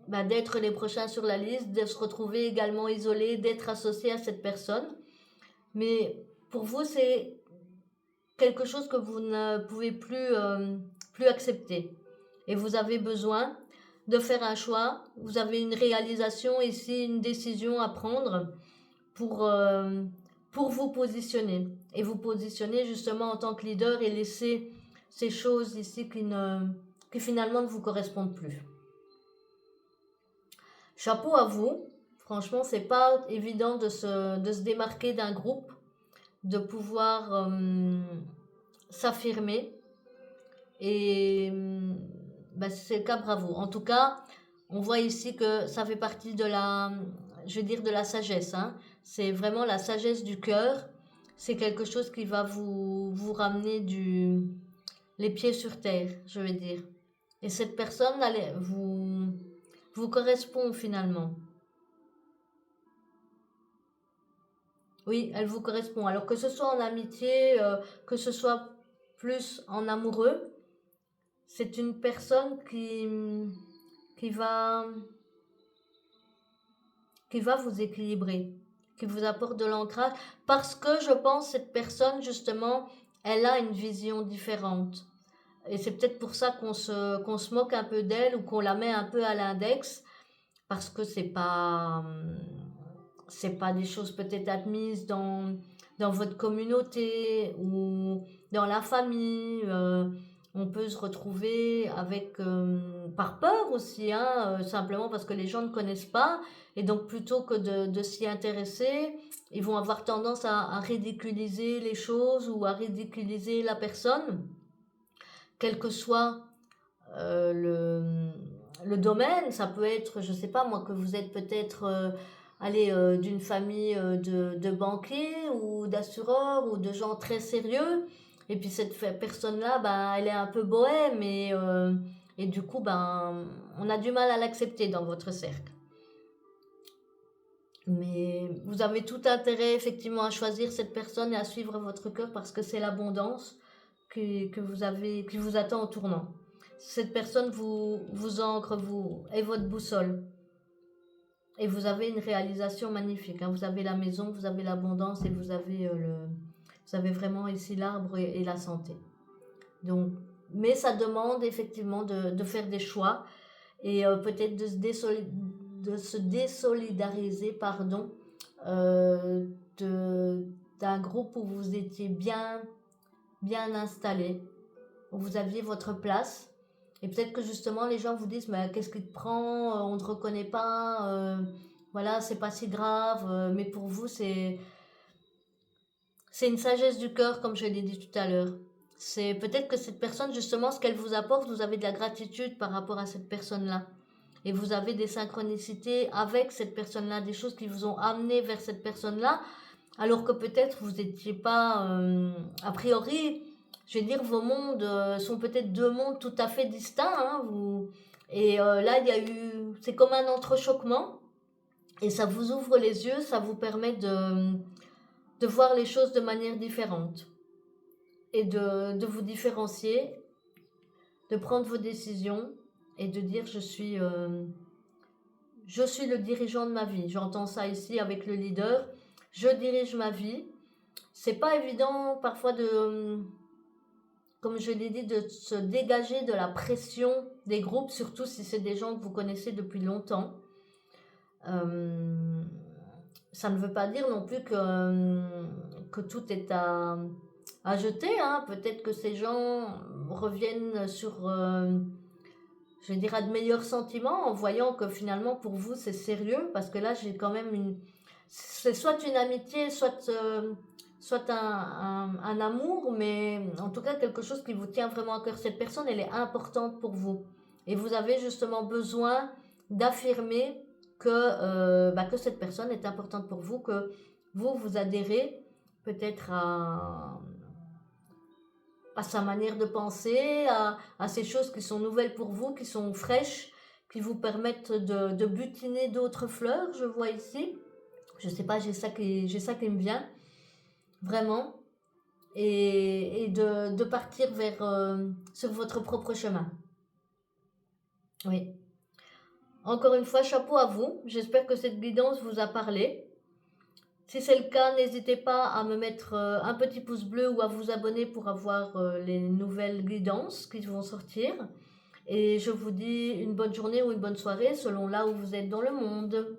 d'être les prochains sur la liste, de se retrouver également isolés, d'être associés à cette personne. Mais pour vous, c'est quelque chose que vous ne pouvez plus accepter. Et vous avez besoin de faire un choix. Vous avez une réalisation ici, une décision à prendre pour, euh, pour vous positionner. Et vous positionner justement en tant que leader et laisser ces choses ici qui finalement ne vous correspondent plus. Chapeau à vous. Franchement, c'est pas évident de se démarquer d'un groupe, de pouvoir s'affirmer. Et c'est le cas, bravo. En tout cas, on voit ici que ça fait partie je vais dire de la sagesse. Hein. C'est vraiment la sagesse du cœur. C'est quelque chose qui va vous ramener les pieds sur terre, je vais dire. Et cette personne vous correspond finalement. Oui, elle vous correspond. Alors que ce soit en amitié, que ce soit plus en amoureux, c'est une personne qui va, qui va vous équilibrer, qui vous apporte de l'ancrage, parce que je pense cette personne, justement, elle a une vision différente. Et c'est peut-être pour ça qu'on se moque un peu d'elle ou qu'on la met un peu à l'index, parce que c'est pas des choses peut-être admises dans votre communauté ou dans la famille. On peut se retrouver avec, par peur aussi, hein, simplement parce que les gens ne connaissent pas. Et donc plutôt que de s'y intéresser, ils vont avoir tendance à ridiculiser les choses ou à ridiculiser la personne, quel que soit le domaine. Ça peut être, je sais pas moi, que vous êtes peut-être d'une famille de banquiers ou d'assureurs ou de gens très sérieux. Et puis cette personne-là, ben, elle est un peu bohème et du coup, ben, on a du mal à l'accepter dans votre cercle. Mais vous avez tout intérêt effectivement à choisir cette personne et à suivre votre cœur parce que c'est l'abondance que vous avez, qui vous attend au tournant. Cette personne vous ancre, est votre boussole. Et vous avez une réalisation magnifique. Hein. Vous avez la maison, vous avez l'abondance et vous avez vraiment ici l'arbre et la santé. Donc, mais ça demande effectivement de faire des choix et peut-être de se désolidariser, pardon, d'un groupe où vous étiez bien instaallé, où vous aviez votre place. Et peut-être que justement les gens vous disent mais qu'est-ce qui te prend, on ne te reconnaît pas, voilà, c'est pas si grave, mais pour vous c'est une sagesse du cœur comme je l'ai dit tout à l'heure. C'est peut-être que cette personne justement ce qu'elle vous apporte, vous avez de la gratitude par rapport à cette personne-là. Et vous avez des synchronicités avec cette personne-là, des choses qui vous ont amené vers cette personne-là, alors que peut-être vous n'étiez pas, a priori, je vais dire, vos mondes sont peut-être deux mondes tout à fait distincts. Hein. Et là, il y a eu, c'est comme un entrechoquement et ça vous ouvre les yeux, ça vous permet de voir les choses de manière différente et de vous différencier, de prendre vos décisions et de dire je suis le dirigeant de ma vie. J'entends ça ici avec le leader. Je dirige ma vie. C'est pas évident parfois comme je l'ai dit, de se dégager de la pression des groupes, surtout si c'est des gens que vous connaissez depuis longtemps. Ça ne veut pas dire non plus que tout est à jeter, hein. Peut-être que ces gens reviennent sur, je dirais, de meilleurs sentiments en voyant que finalement pour vous c'est sérieux, parce que là j'ai quand même c'est soit une amitié, soit un amour, mais en tout cas quelque chose qui vous tient vraiment à cœur. Cette personne, elle est importante pour vous. Et vous avez justement besoin d'affirmer que cette personne est importante pour vous, que vous adhérez peut-être à sa manière de penser, à ces choses qui sont nouvelles pour vous, qui sont fraîches, qui vous permettent de butiner d'autres fleurs, je vois ici. Je sais pas, j'ai ça qui me vient, vraiment. Et de partir sur votre propre chemin. Oui. Encore une fois, chapeau à vous. J'espère que cette guidance vous a parlé. Si c'est le cas, n'hésitez pas à me mettre un petit pouce bleu ou à vous abonner pour avoir les nouvelles guidances qui vont sortir. Et je vous dis une bonne journée ou une bonne soirée selon là où vous êtes dans le monde.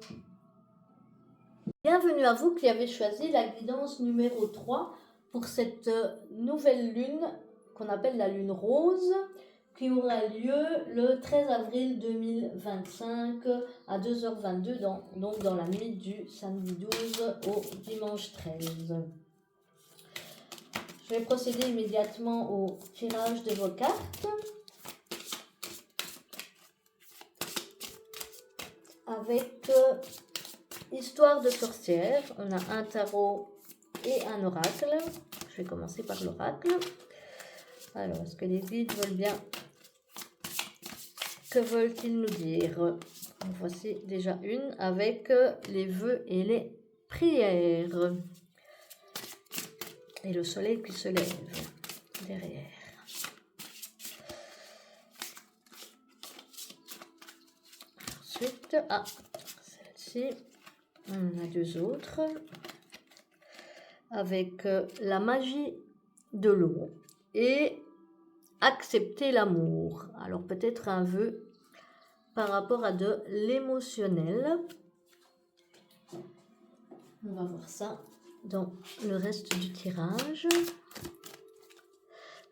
Bienvenue à vous qui avez choisi la guidance numéro 3 pour cette nouvelle lune qu'on appelle la lune rose, qui aura lieu le 13 avril 2025 à 2h22, donc dans la nuit du samedi 12 au dimanche 13. Je vais procéder immédiatement au tirage de vos cartes. Avec Histoire de sorcière, on a un tarot et un oracle. Je vais commencer par l'oracle. Alors, est-ce que les guides veulent bien? Que veulent-ils nous dire? Voici déjà une avec les vœux et les prières. Et le soleil qui se lève derrière. Ensuite, celle-ci, on a deux autres. Avec la magie de l'eau et accepter l'amour. Alors peut-être un vœu par rapport à de l'émotionnel. On va voir ça dans le reste du tirage.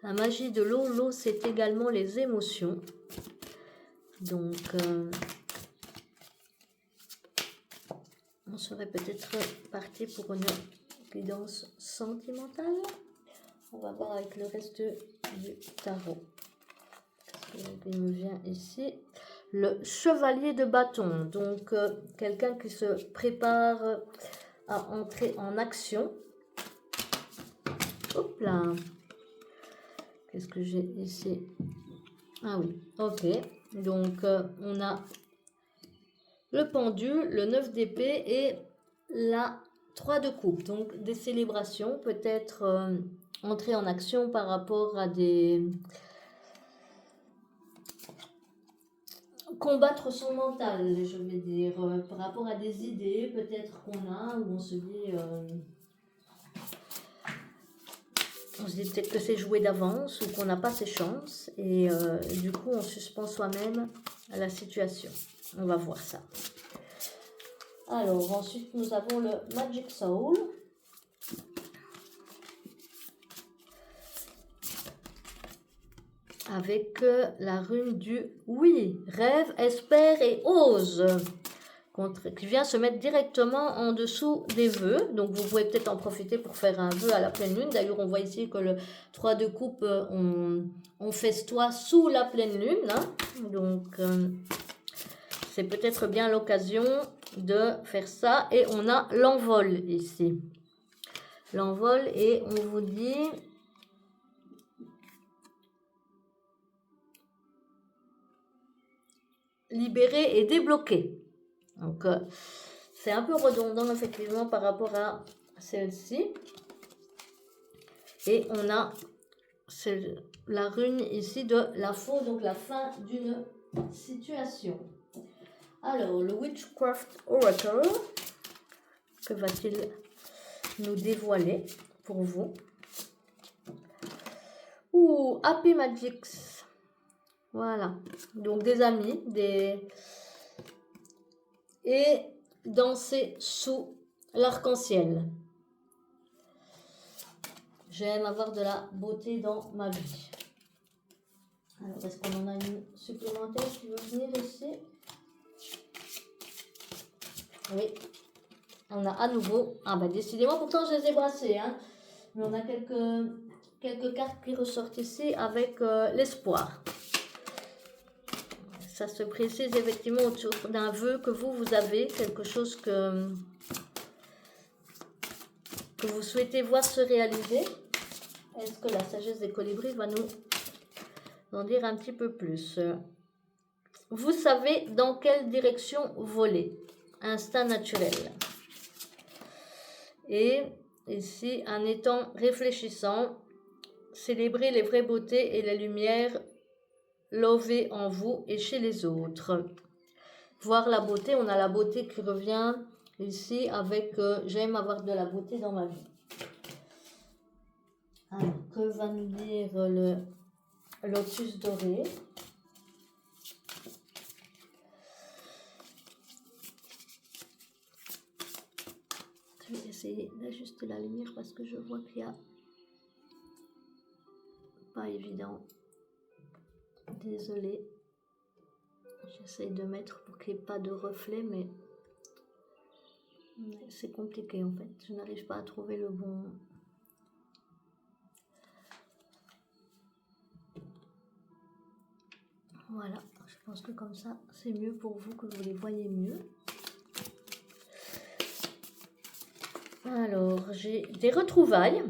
La magie de l'eau, l'eau c'est également les émotions. Donc on serait peut-être parti pour une guidance sentimentale. On va voir avec le reste du tarot. Qu'est-ce qui me vient ici? Le chevalier de bâton. Donc, quelqu'un qui se prépare à entrer en action. Hop là. Qu'est-ce que j'ai ici? Ah oui, ok. Donc, on a le pendule, le 9 d'épée et la 3 de coupe. Donc, des célébrations, peut-être entrer en action par rapport à combattre son mental, je vais dire, par rapport à des idées peut-être qu'on a, où on se dit peut-être que c'est joué d'avance ou qu'on n'a pas ses chances et du coup on suspend soi-même à la situation. On va voir ça. Alors ensuite nous avons le Magic Soul. Avec la rune du oui, rêve, espère et ose, qui vient se mettre directement en dessous des vœux. Donc vous pouvez peut-être en profiter pour faire un vœu à la pleine lune. D'ailleurs on voit ici que le 3 de coupe, on festoie sous la pleine lune. Hein. Donc c'est peut-être bien l'occasion de faire ça. Et on a l'envol ici. L'envol et on vous dit... libéré et débloqué. Donc, c'est un peu redondant effectivement par rapport à celle-ci. Et on a la rune ici de la faux, donc la fin d'une situation. Alors, le Witchcraft Oracle, que va-t-il nous dévoiler pour vous? Ouh, Happy Magics. Voilà. Donc, des amis, et danser sous l'arc-en-ciel. J'aime avoir de la beauté dans ma vie. Alors, est-ce qu'on en a une supplémentaire qui veut venir ici? Oui. On a à nouveau... Ah ben décidément, pourtant je les ai brassées. Hein. Mais on a quelques cartes qui ressortent ici avec l'espoir. Ça se précise effectivement autour d'un vœu que vous avez, quelque chose que vous souhaitez voir se réaliser. Est-ce que la sagesse des colibris va nous en dire un petit peu plus? Vous savez dans quelle direction voler. Instinct naturel. Et ici, un étang réfléchissant, célébrez les vraies beautés et les lumières lovées en vous et chez les autres. Voir la beauté, on a la beauté qui revient ici avec j'aime avoir de la beauté dans ma vie. Alors, que va nous dire le lotus doré? Je vais essayer d'ajuster la lumière parce que je vois qu'il y a pas évident. Désolée. J'essaye de mettre pour qu'il n'y ait pas de reflet, mais c'est compliqué en fait. Je n'arrive pas à trouver le bon. Voilà, je pense que comme ça, c'est mieux pour vous, que vous les voyez mieux. Alors, j'ai des retrouvailles.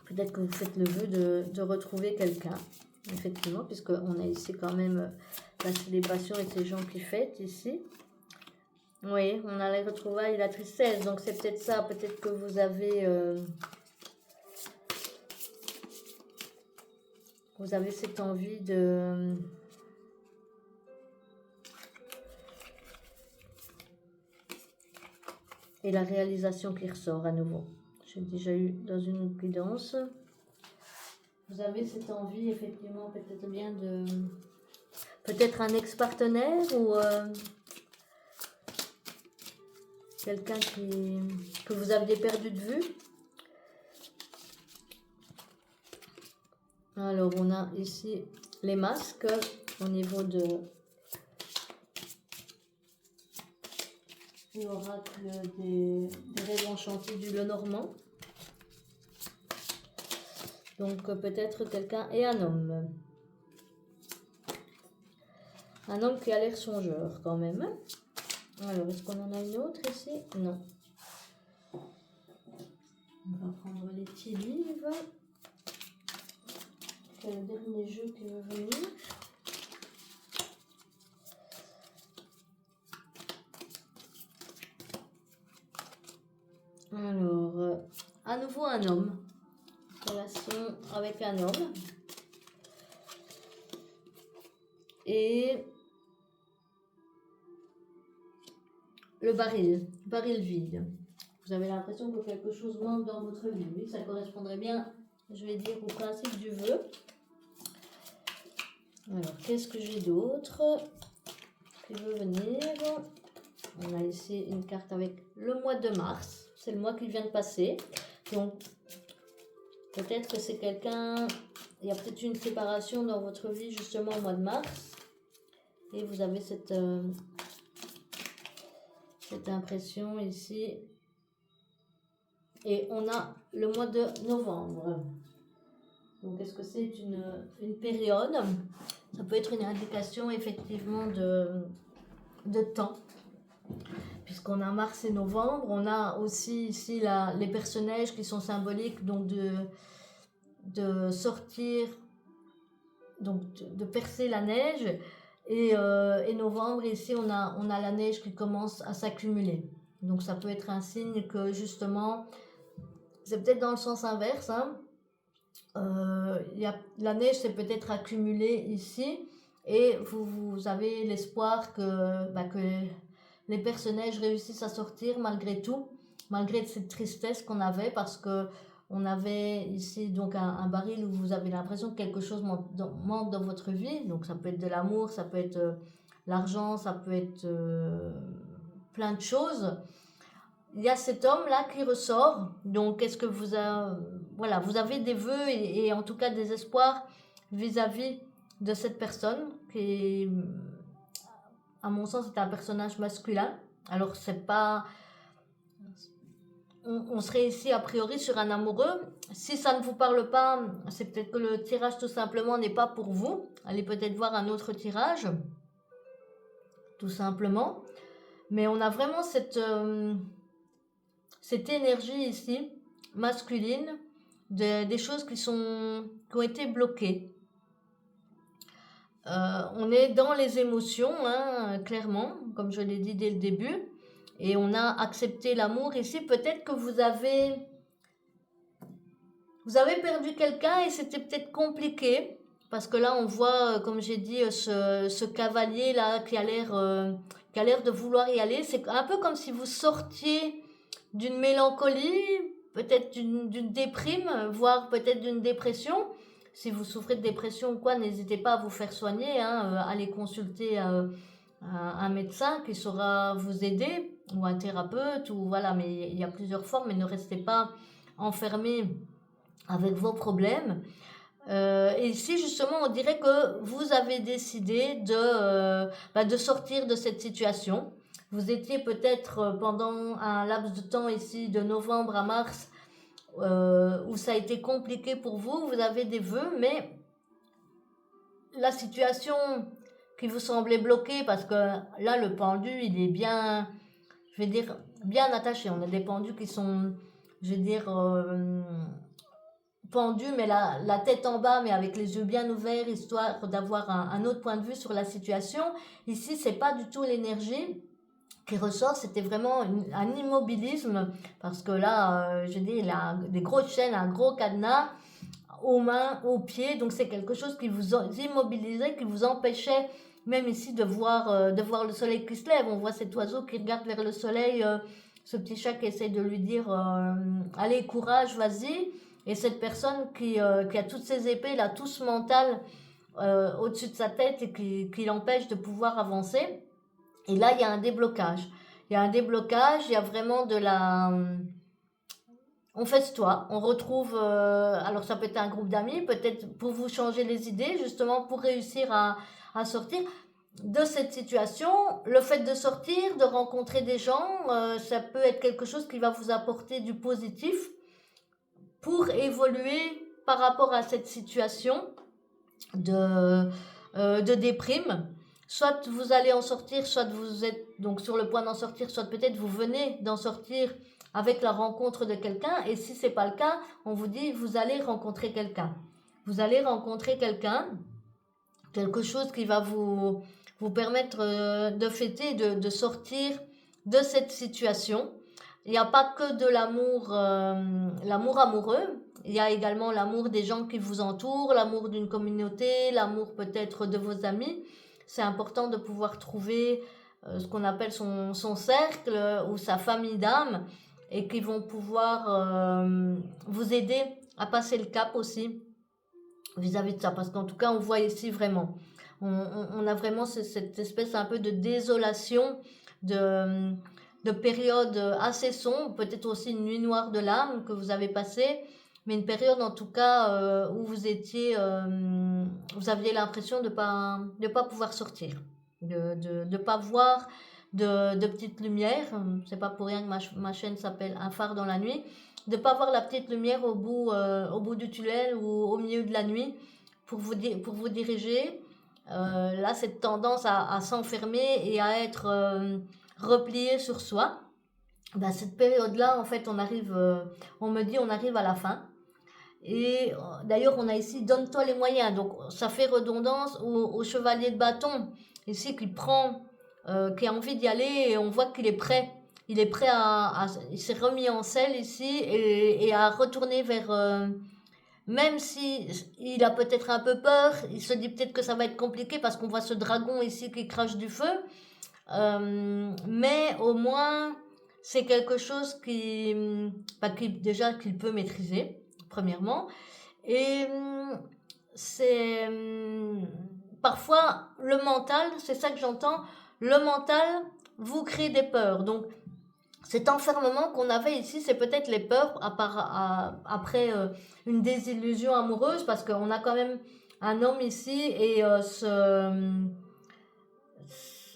Peut-être que vous faites le vœu de retrouver quelqu'un, effectivement, puisqu'on a ici quand même la célébration et ces gens qui fêtent ici. Oui, on a les retrouvailles et la tristesse, donc c'est peut-être ça, peut-être que vous avez cette envie de... Et la réalisation qui ressort à nouveau. J'ai déjà eu dans une guidance. Vous avez cette envie, effectivement, peut-être bien de... Peut-être un ex-partenaire ou quelqu'un que vous aviez perdu de vue. Alors, on a ici les masques au niveau de l'oracle des rêves enchantés du Lenormand. Donc, peut-être quelqu'un et un homme. Un homme qui a l'air songeur quand même. Alors, est-ce qu'on en a une autre ici? Non. On va prendre les petits livres. C'est le dernier jeu qui va venir. Alors, à nouveau un homme. Relation avec un homme. Et le baril vide. Vous avez l'impression que quelque chose manque dans votre vie. Oui, ça correspondrait bien, je vais dire, au principe du vœu. Alors, qu'est-ce que j'ai d'autre qui veut venir? On a ici une carte avec le mois de mars. C'est le mois qui vient de passer. Donc, peut-être que c'est quelqu'un... Il y a peut-être une séparation dans votre vie justement au mois de mars. Et vous avez cette impression ici. Et on a le mois de novembre. Donc, est-ce que c'est une période? Ça peut être une indication effectivement de temps. Puisqu'on a mars et novembre, on a aussi ici les personnages qui sont symboliques, donc de sortir, donc de percer la neige. et novembre, ici, on a la neige qui commence à s'accumuler. Donc ça peut être un signe que justement, c'est peut-être dans le sens inverse, hein. La neige s'est peut-être accumulée ici et vous avez l'espoir que les personnages réussissent à sortir malgré tout, malgré cette tristesse qu'on avait, parce que on avait ici donc un baril où vous avez l'impression que quelque chose manque dans votre vie. Donc ça peut être de l'amour, ça peut être l'argent, ça peut être plein de choses. Il y a cet homme-là qui ressort. Donc, est-ce que voilà, vous avez des vœux et en tout cas des espoirs vis-à-vis de cette personne qui, à mon sens, est un personnage masculin. Alors, c'est pas, on serait ici a priori sur un amoureux. Si ça ne vous parle pas, c'est peut-être que le tirage tout simplement n'est pas pour vous. Allez peut-être voir un autre tirage, tout simplement. Mais on a vraiment cette énergie ici, masculine, des choses qui ont été bloquées. On est dans les émotions, hein, clairement, comme je l'ai dit dès le début, et on a accepté l'amour ici. Peut-être que vous avez perdu quelqu'un et c'était peut-être compliqué, parce que là on voit, comme j'ai dit, ce cavalier là qui a l'air de vouloir y aller. C'est un peu comme si vous sortiez d'une mélancolie, peut-être d'une déprime, voire peut-être d'une dépression. Si vous souffrez de dépression ou quoi, n'hésitez pas à vous faire soigner, hein, allez consulter un médecin qui saura vous aider, ou un thérapeute, ou voilà, mais il y a plusieurs formes, mais ne restez pas enfermé avec vos problèmes. Et ici, justement, on dirait que vous avez décidé de sortir de cette situation. Vous étiez peut-être pendant un laps de temps ici, de novembre à mars, où ça a été compliqué pour vous. Vous avez des vœux, mais la situation qui vous semblait bloquée, parce que là, le pendu, il est bien, je vais dire, bien attaché. On a des pendus qui sont, je vais dire, pendu, mais la tête en bas, mais avec les yeux bien ouverts, histoire d'avoir un autre point de vue sur la situation. Ici, c'est pas du tout l'énergie qui ressort, c'était vraiment un immobilisme, parce que là, je dis, il a des grosses chaînes, un gros cadenas aux mains, aux pieds, donc c'est quelque chose qui vous immobilisait, qui vous empêchait même ici de voir le soleil qui se lève. On voit cet oiseau qui regarde vers le soleil, ce petit chat qui essaie de lui dire allez, courage, vas-y. Et cette personne qui a toutes ses épées, là, tout ce mental au-dessus de sa tête et qui l'empêche de pouvoir avancer. Et là, il y a un déblocage. Il y a un déblocage, il y a vraiment de la... On festoie, on retrouve... alors ça peut être un groupe d'amis, peut-être pour vous changer les idées, justement pour réussir à sortir de cette situation. Le fait de sortir, de rencontrer des gens, ça peut être quelque chose qui va vous apporter du positif pour évoluer par rapport à cette situation de déprime. Soit vous allez en sortir, soit vous êtes donc sur le point d'en sortir, soit peut-être vous venez d'en sortir avec la rencontre de quelqu'un. Et si c'est pas le cas, on vous dit vous allez rencontrer quelqu'un. Vous allez rencontrer quelqu'un, quelque chose qui va vous permettre de fêter, de sortir de cette situation. Il n'y a pas que de l'amour amoureux, il y a également l'amour des gens qui vous entourent, l'amour d'une communauté, l'amour peut-être de vos amis. C'est important de pouvoir trouver ce qu'on appelle son cercle ou sa famille d'âme, et qui vont pouvoir vous aider à passer le cap aussi vis-à-vis de ça. Parce qu'en tout cas, on voit ici vraiment, on a vraiment cette espèce un peu de désolation, de période assez sombre, peut-être aussi une nuit noire de l'âme que vous avez passée, mais une période en tout cas où vous aviez l'impression de pas pouvoir sortir, de pas voir de petite lumière. C'est pas pour rien que ma chaîne s'appelle Un phare dans la nuit, de pas voir la petite lumière au bout du tunnel ou au milieu de la nuit pour vous diriger. Là, cette tendance à s'enfermer et à être replié sur soi. Cette période-là, en fait, on me dit on arrive à la fin. Et d'ailleurs, on a ici donne-toi les moyens. Donc, ça fait redondance au chevalier de bâton. ici qui prend, qui a envie d'y aller et on voit qu'il est prêt. Il est prêt il s'est remis en selle ici et à retourner vers, même si il a peut-être un peu peur, il se dit peut-être que ça va être compliqué parce qu'on voit ce dragon ici qui crache du feu. Mais au moins, c'est quelque chose déjà qu'il peut maîtriser, premièrement. Et c'est parfois le mental, c'est ça que j'entends, le mental vous crée des peurs. Donc, cet enfermement qu'on avait ici, c'est peut-être les peurs après une désillusion amoureuse, parce qu'on a quand même un homme ici et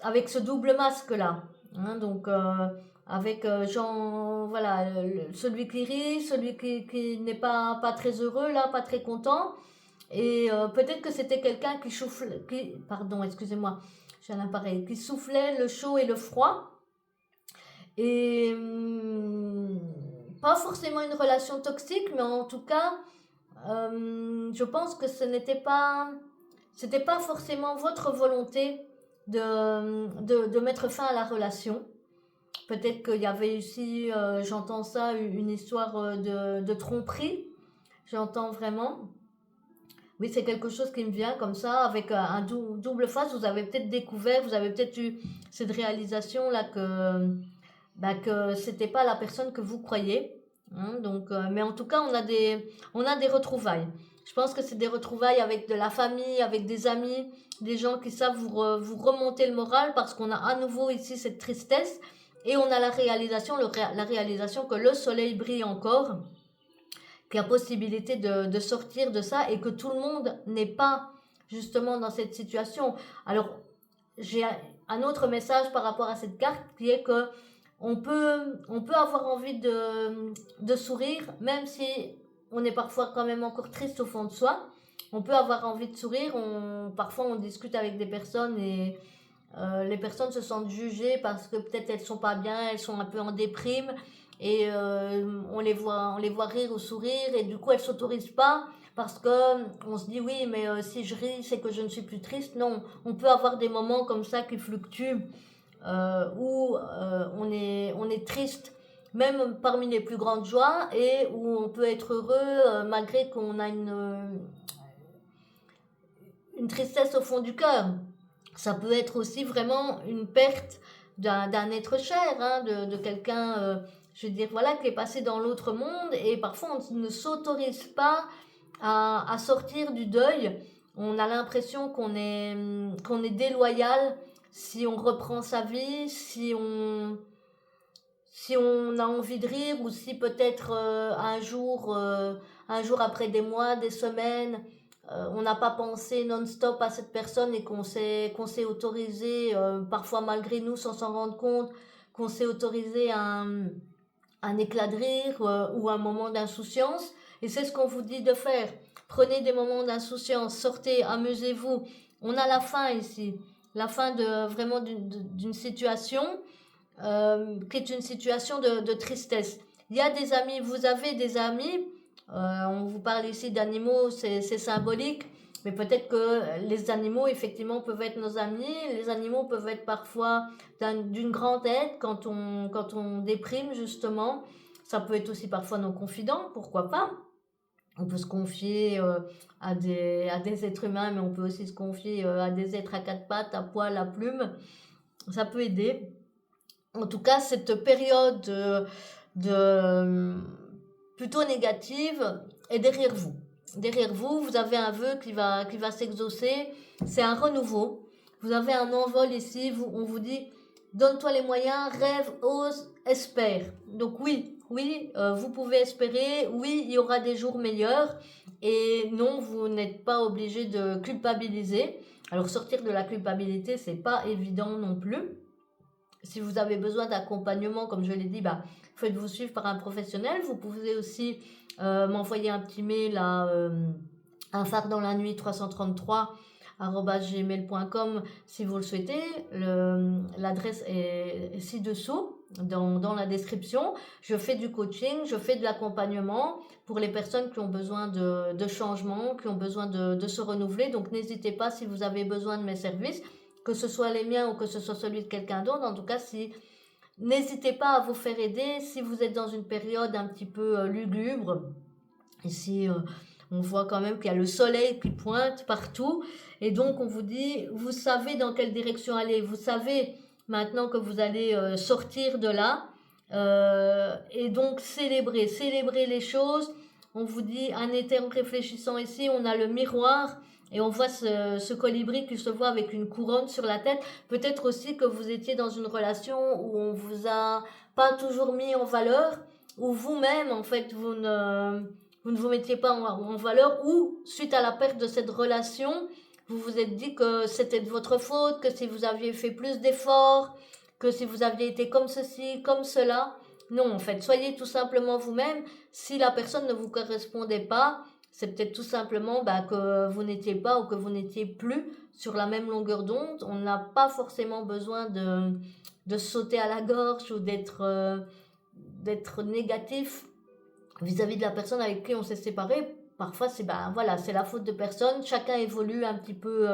avec ce double masque-là. Hein, donc, avec voilà, celui qui rit, celui qui n'est pas très heureux, là, pas très content. Et peut-être que c'était quelqu'un pardon, excusez-moi, j'ai un appareil, qui soufflait le chaud et le froid. Et pas forcément une relation toxique, mais en tout cas, je pense que c'était pas forcément votre volonté de mettre fin à la relation. Peut-être qu'il y avait aussi, j'entends ça, une histoire de tromperie. J'entends vraiment. Oui, c'est quelque chose qui me vient comme ça, avec un double face. Vous avez peut-être découvert, vous avez peut-être eu cette réalisation-là que c'était pas la personne que vous croyez. Hein, donc, mais en tout cas, on a des retrouvailles. Je pense que c'est des retrouvailles avec de la famille, avec des amis, des gens qui savent vous remonter le moral parce qu'on a à nouveau ici cette tristesse et on a la réalisation que le soleil brille encore, qu'il y a possibilité de sortir de ça et que tout le monde n'est pas justement dans cette situation. Alors, j'ai un autre message par rapport à cette carte qui est que on peut avoir envie de sourire, même si on est parfois quand même encore triste au fond de soi. On peut avoir envie de sourire. Parfois, on discute avec des personnes et les personnes se sentent jugées parce que peut-être elles sont pas bien, elles sont un peu en déprime et on les voit rire ou sourire et du coup elles s'autorisent pas parce que on se dit oui mais si je ris c'est que je ne suis plus triste. Non, on peut avoir des moments comme ça qui fluctuent où on est triste même parmi les plus grandes joies et où on peut être heureux malgré qu'on a une tristesse au fond du cœur. Ça peut être aussi vraiment une perte d'un être cher, hein, de quelqu'un, je veux dire, voilà, qui est passé dans l'autre monde et parfois on ne s'autorise pas à sortir du deuil. On a l'impression qu'on est déloyal si on reprend sa vie, si on a envie de rire ou si peut-être un jour après des mois, des semaines, on n'a pas pensé non-stop à cette personne et qu'on s'est autorisé, parfois malgré nous sans s'en rendre compte, qu'on s'est autorisé un éclat de rire ou un moment d'insouciance. Et c'est ce qu'on vous dit de faire. Prenez des moments d'insouciance, sortez, amusez-vous. On a la fin ici, la fin vraiment d'une situation qui est une situation de tristesse. Il y a des amis, vous avez des amis, on vous parle ici d'animaux, c'est symbolique, mais peut-être que les animaux, effectivement, peuvent être nos amis, les animaux peuvent être parfois d'une grande aide quand on déprime, justement. Ça peut être aussi parfois nos confidents, pourquoi pas. On peut se confier à des êtres humains, mais on peut aussi se confier à des êtres à quatre pattes, à poil, à plumes. Ça peut aider. En tout cas, cette période plutôt négative est derrière vous. Derrière vous, vous avez un vœu qui va s'exaucer. C'est un renouveau. Vous avez un envol ici. On vous dit, donne-toi les moyens, rêve, ose, espère. Donc oui, vous pouvez espérer. Oui, il y aura des jours meilleurs. Et non, vous n'êtes pas obligé de culpabiliser. Alors sortir de la culpabilité, c'est pas évident non plus. Si vous avez besoin d'accompagnement, comme je l'ai dit, faites-vous suivre par un professionnel. Vous pouvez aussi m'envoyer un petit mail à un phare dans la nuit 333 @gmail.com si vous le souhaitez. L'adresse est ci-dessous dans la description. Je fais du coaching, je fais de l'accompagnement pour les personnes qui ont besoin de changement, qui ont besoin de se renouveler. Donc n'hésitez pas si vous avez besoin de mes services. que ce soit les miens ou que ce soit celui de quelqu'un d'autre. En tout cas, si n'hésitez pas à vous faire aider si vous êtes dans une période un petit peu lugubre. Ici, on voit quand même qu'il y a le soleil qui pointe partout. Et donc, on vous dit, vous savez dans quelle direction aller. Vous savez maintenant que vous allez sortir de là. Et donc, célébrer les choses. On vous dit, en étant réfléchissant ici, on a le miroir. Et on voit ce colibri qui se voit avec une couronne sur la tête. Peut-être aussi que vous étiez dans une relation où on vous a pas toujours mis en valeur, où vous-même, en fait, vous ne vous mettiez pas en valeur, ou suite à la perte de cette relation, vous vous êtes dit que c'était de votre faute, que si vous aviez fait plus d'efforts, que si vous aviez été comme ceci, comme cela. Non, en fait, soyez tout simplement vous-même. Si la personne ne vous correspondait pas, c'est peut-être tout simplement que vous n'étiez pas ou que vous n'étiez plus sur la même longueur d'onde. On n'a pas forcément besoin de sauter à la gorge ou d'être négatif vis-à-vis de la personne avec qui on s'est séparé. Parfois, c'est la faute de personne. Chacun évolue un petit peu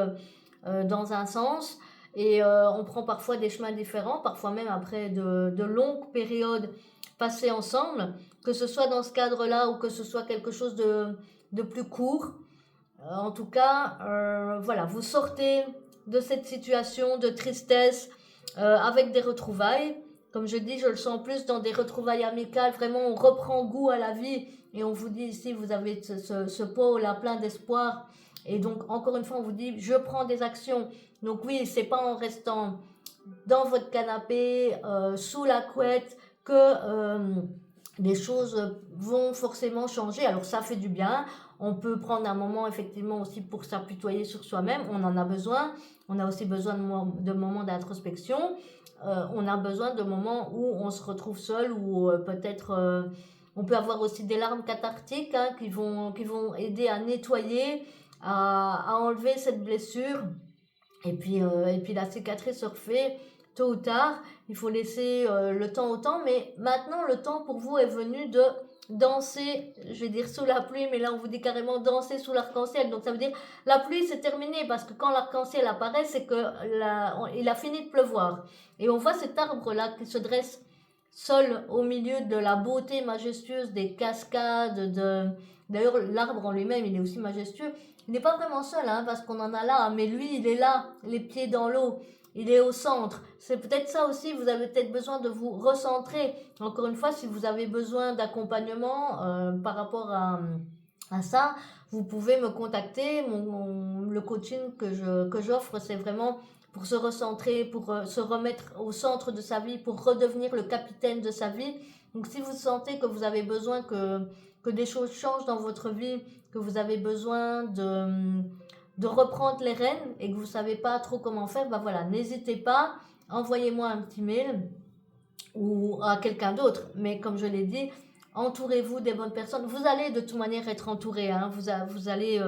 dans un sens et on prend parfois des chemins différents, parfois même après de longues périodes passées ensemble, que ce soit dans ce cadre-là ou que ce soit quelque chose de plus court. En tout cas, vous sortez de cette situation de tristesse avec des retrouvailles. Comme je dis, je le sens plus dans des retrouvailles amicales. Vraiment, on reprend goût à la vie. Et on vous dit ici, vous avez ce pot-là plein d'espoir. Et donc, encore une fois, on vous dit, je prends des actions. Donc oui, c'est pas en restant dans votre canapé, sous la couette, que les choses vont forcément changer. Alors ça fait du bien. On peut prendre un moment effectivement aussi pour s'apitoyer sur soi-même. On en a besoin. On a aussi besoin de moments d'introspection. On a besoin de moments où on se retrouve seul, ou peut-être on peut avoir aussi des larmes cathartiques qui vont aider à nettoyer, à enlever cette blessure. Et puis la cicatrice se refait tôt ou tard. Il faut laisser le temps au temps. Mais maintenant, le temps pour vous est venu de danser, je vais dire sous la pluie, mais là on vous dit carrément danser sous l'arc-en-ciel. Donc ça veut dire la pluie c'est terminé, parce que quand l'arc-en-ciel apparaît, c'est que il a fini de pleuvoir. Et on voit cet arbre-là qui se dresse seul au milieu de la beauté majestueuse des cascades. D'ailleurs, l'arbre en lui-même, il est aussi majestueux. Il n'est pas vraiment seul, parce qu'on en a là, mais lui, il est là, les pieds dans l'eau. Il est au centre. C'est peut-être ça aussi, vous avez peut-être besoin de vous recentrer. Encore une fois, si vous avez besoin d'accompagnement par rapport à ça, vous pouvez me contacter. Le coaching que j'offre, c'est vraiment pour se recentrer, pour se remettre au centre de sa vie, pour redevenir le capitaine de sa vie. Donc si vous sentez que vous avez besoin que des choses changent dans votre vie, que vous avez besoin de reprendre les rênes et que vous ne savez pas trop comment faire, n'hésitez pas, envoyez-moi un petit mail ou à quelqu'un d'autre. Mais comme je l'ai dit, entourez-vous des bonnes personnes. Vous allez de toute manière être entouré. Vous allez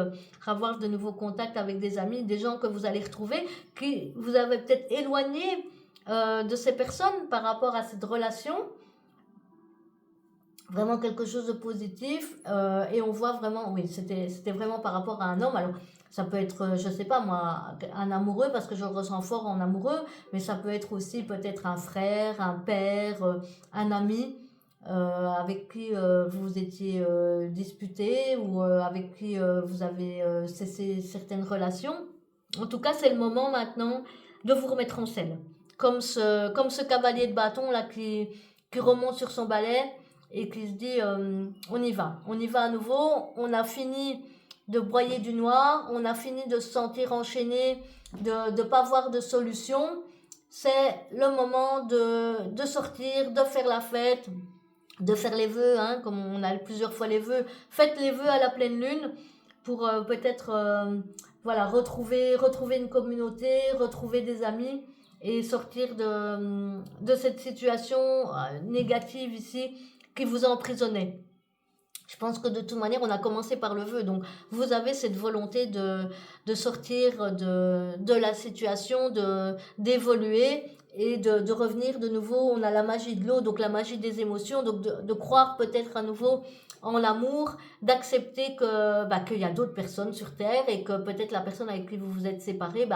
avoir de nouveaux contacts avec des amis, des gens que vous allez retrouver, qui vous avez peut-être éloigné de ces personnes par rapport à cette relation. Vraiment quelque chose de positif. Et on voit vraiment, oui, c'était vraiment par rapport à un homme. Alors, ça peut être, je sais pas moi, un amoureux, parce que je le ressens fort en amoureux, mais ça peut être aussi peut-être un frère, un père, un ami avec qui vous étiez disputé, ou avec qui vous avez cessé certaines relations. En tout cas, c'est le moment maintenant de vous remettre en selle. Comme ce cavalier de bâton là qui remonte sur son balai et qui se dit on y va à nouveau. On a fini de broyer du noir, on a fini de se sentir enchaîné, de ne pas voir de solution. C'est le moment de sortir, de faire la fête, de faire les vœux, comme on a plusieurs fois les vœux. Faites les vœux à la pleine lune pour peut-être retrouver une communauté, retrouver des amis et sortir de cette situation négative ici qui vous a emprisonné. Je pense que de toute manière, on a commencé par le vœu. Donc, vous avez cette volonté de sortir de la situation, d'évoluer et de revenir de nouveau. On a la magie de l'eau, donc la magie des émotions. Donc, de croire peut-être à nouveau en l'amour, d'accepter qu'il y a d'autres personnes sur Terre et que peut-être la personne avec qui vous vous êtes séparés,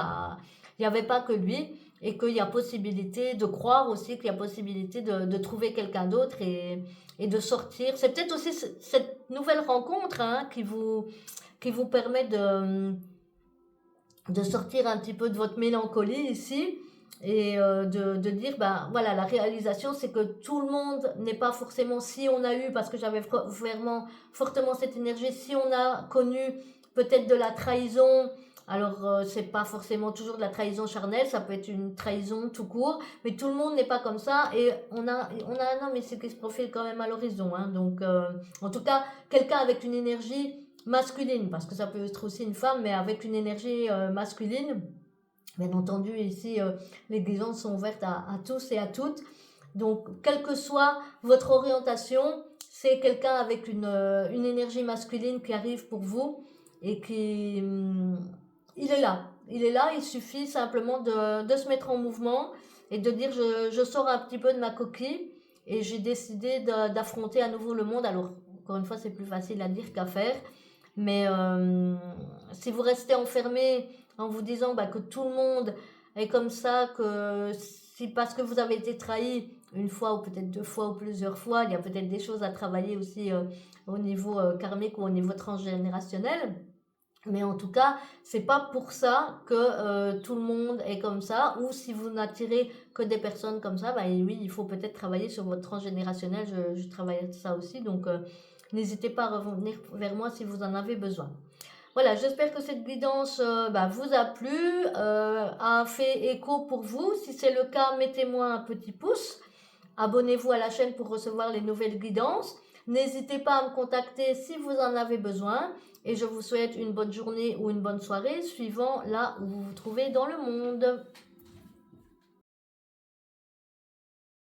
il n'y avait pas que lui, et qu'il y a possibilité de croire aussi qu'il y a possibilité de trouver quelqu'un d'autre et de sortir. C'est peut-être aussi cette nouvelle rencontre hein, qui vous permet de sortir un petit peu de votre mélancolie ici et de dire, ben voilà, la réalisation, c'est que tout le monde n'est pas forcément, si on a eu, parce que j'avais vraiment fortement cette énergie, si on a connu peut-être de la trahison, alors c'est pas forcément toujours de la trahison charnelle, ça peut être une trahison tout court, mais tout le monde n'est pas comme ça et on a un homme ici qui se profile quand même à l'horizon, hein, donc en tout cas, quelqu'un avec une énergie masculine, parce que ça peut être aussi une femme, mais avec une énergie masculine. Bien entendu, ici, les guisances sont ouvertes à tous et à toutes. Donc, quelle que soit votre orientation, c'est quelqu'un avec une énergie masculine qui arrive pour vous et qui... il est là. Il est là, il suffit simplement de se mettre en mouvement et de dire je sors un petit peu de ma coquille et j'ai décidé d'affronter à nouveau le monde. Alors, encore une fois, c'est plus facile à dire qu'à faire. Mais si vous restez enfermé en vous disant bah, que tout le monde est comme ça, que si parce que vous avez été trahi une fois ou peut-être deux fois ou plusieurs fois, il y a peut-être des choses à travailler aussi au niveau karmique ou au niveau transgénérationnel. Mais en tout cas, c'est pas pour ça que tout le monde est comme ça, ou si vous n'attirez que des personnes comme ça, bah oui, il faut peut-être travailler sur votre transgénérationnel, je travaille ça aussi, donc n'hésitez pas à revenir vers moi si vous en avez besoin. Voilà, j'espère que cette guidance vous a plu, a fait écho pour vous. Si c'est le cas, mettez-moi un petit pouce. Abonnez-vous à la chaîne pour recevoir les nouvelles guidances. N'hésitez pas à me contacter si vous en avez besoin. Et je vous souhaite une bonne journée ou une bonne soirée, suivant là où vous vous trouvez dans le monde.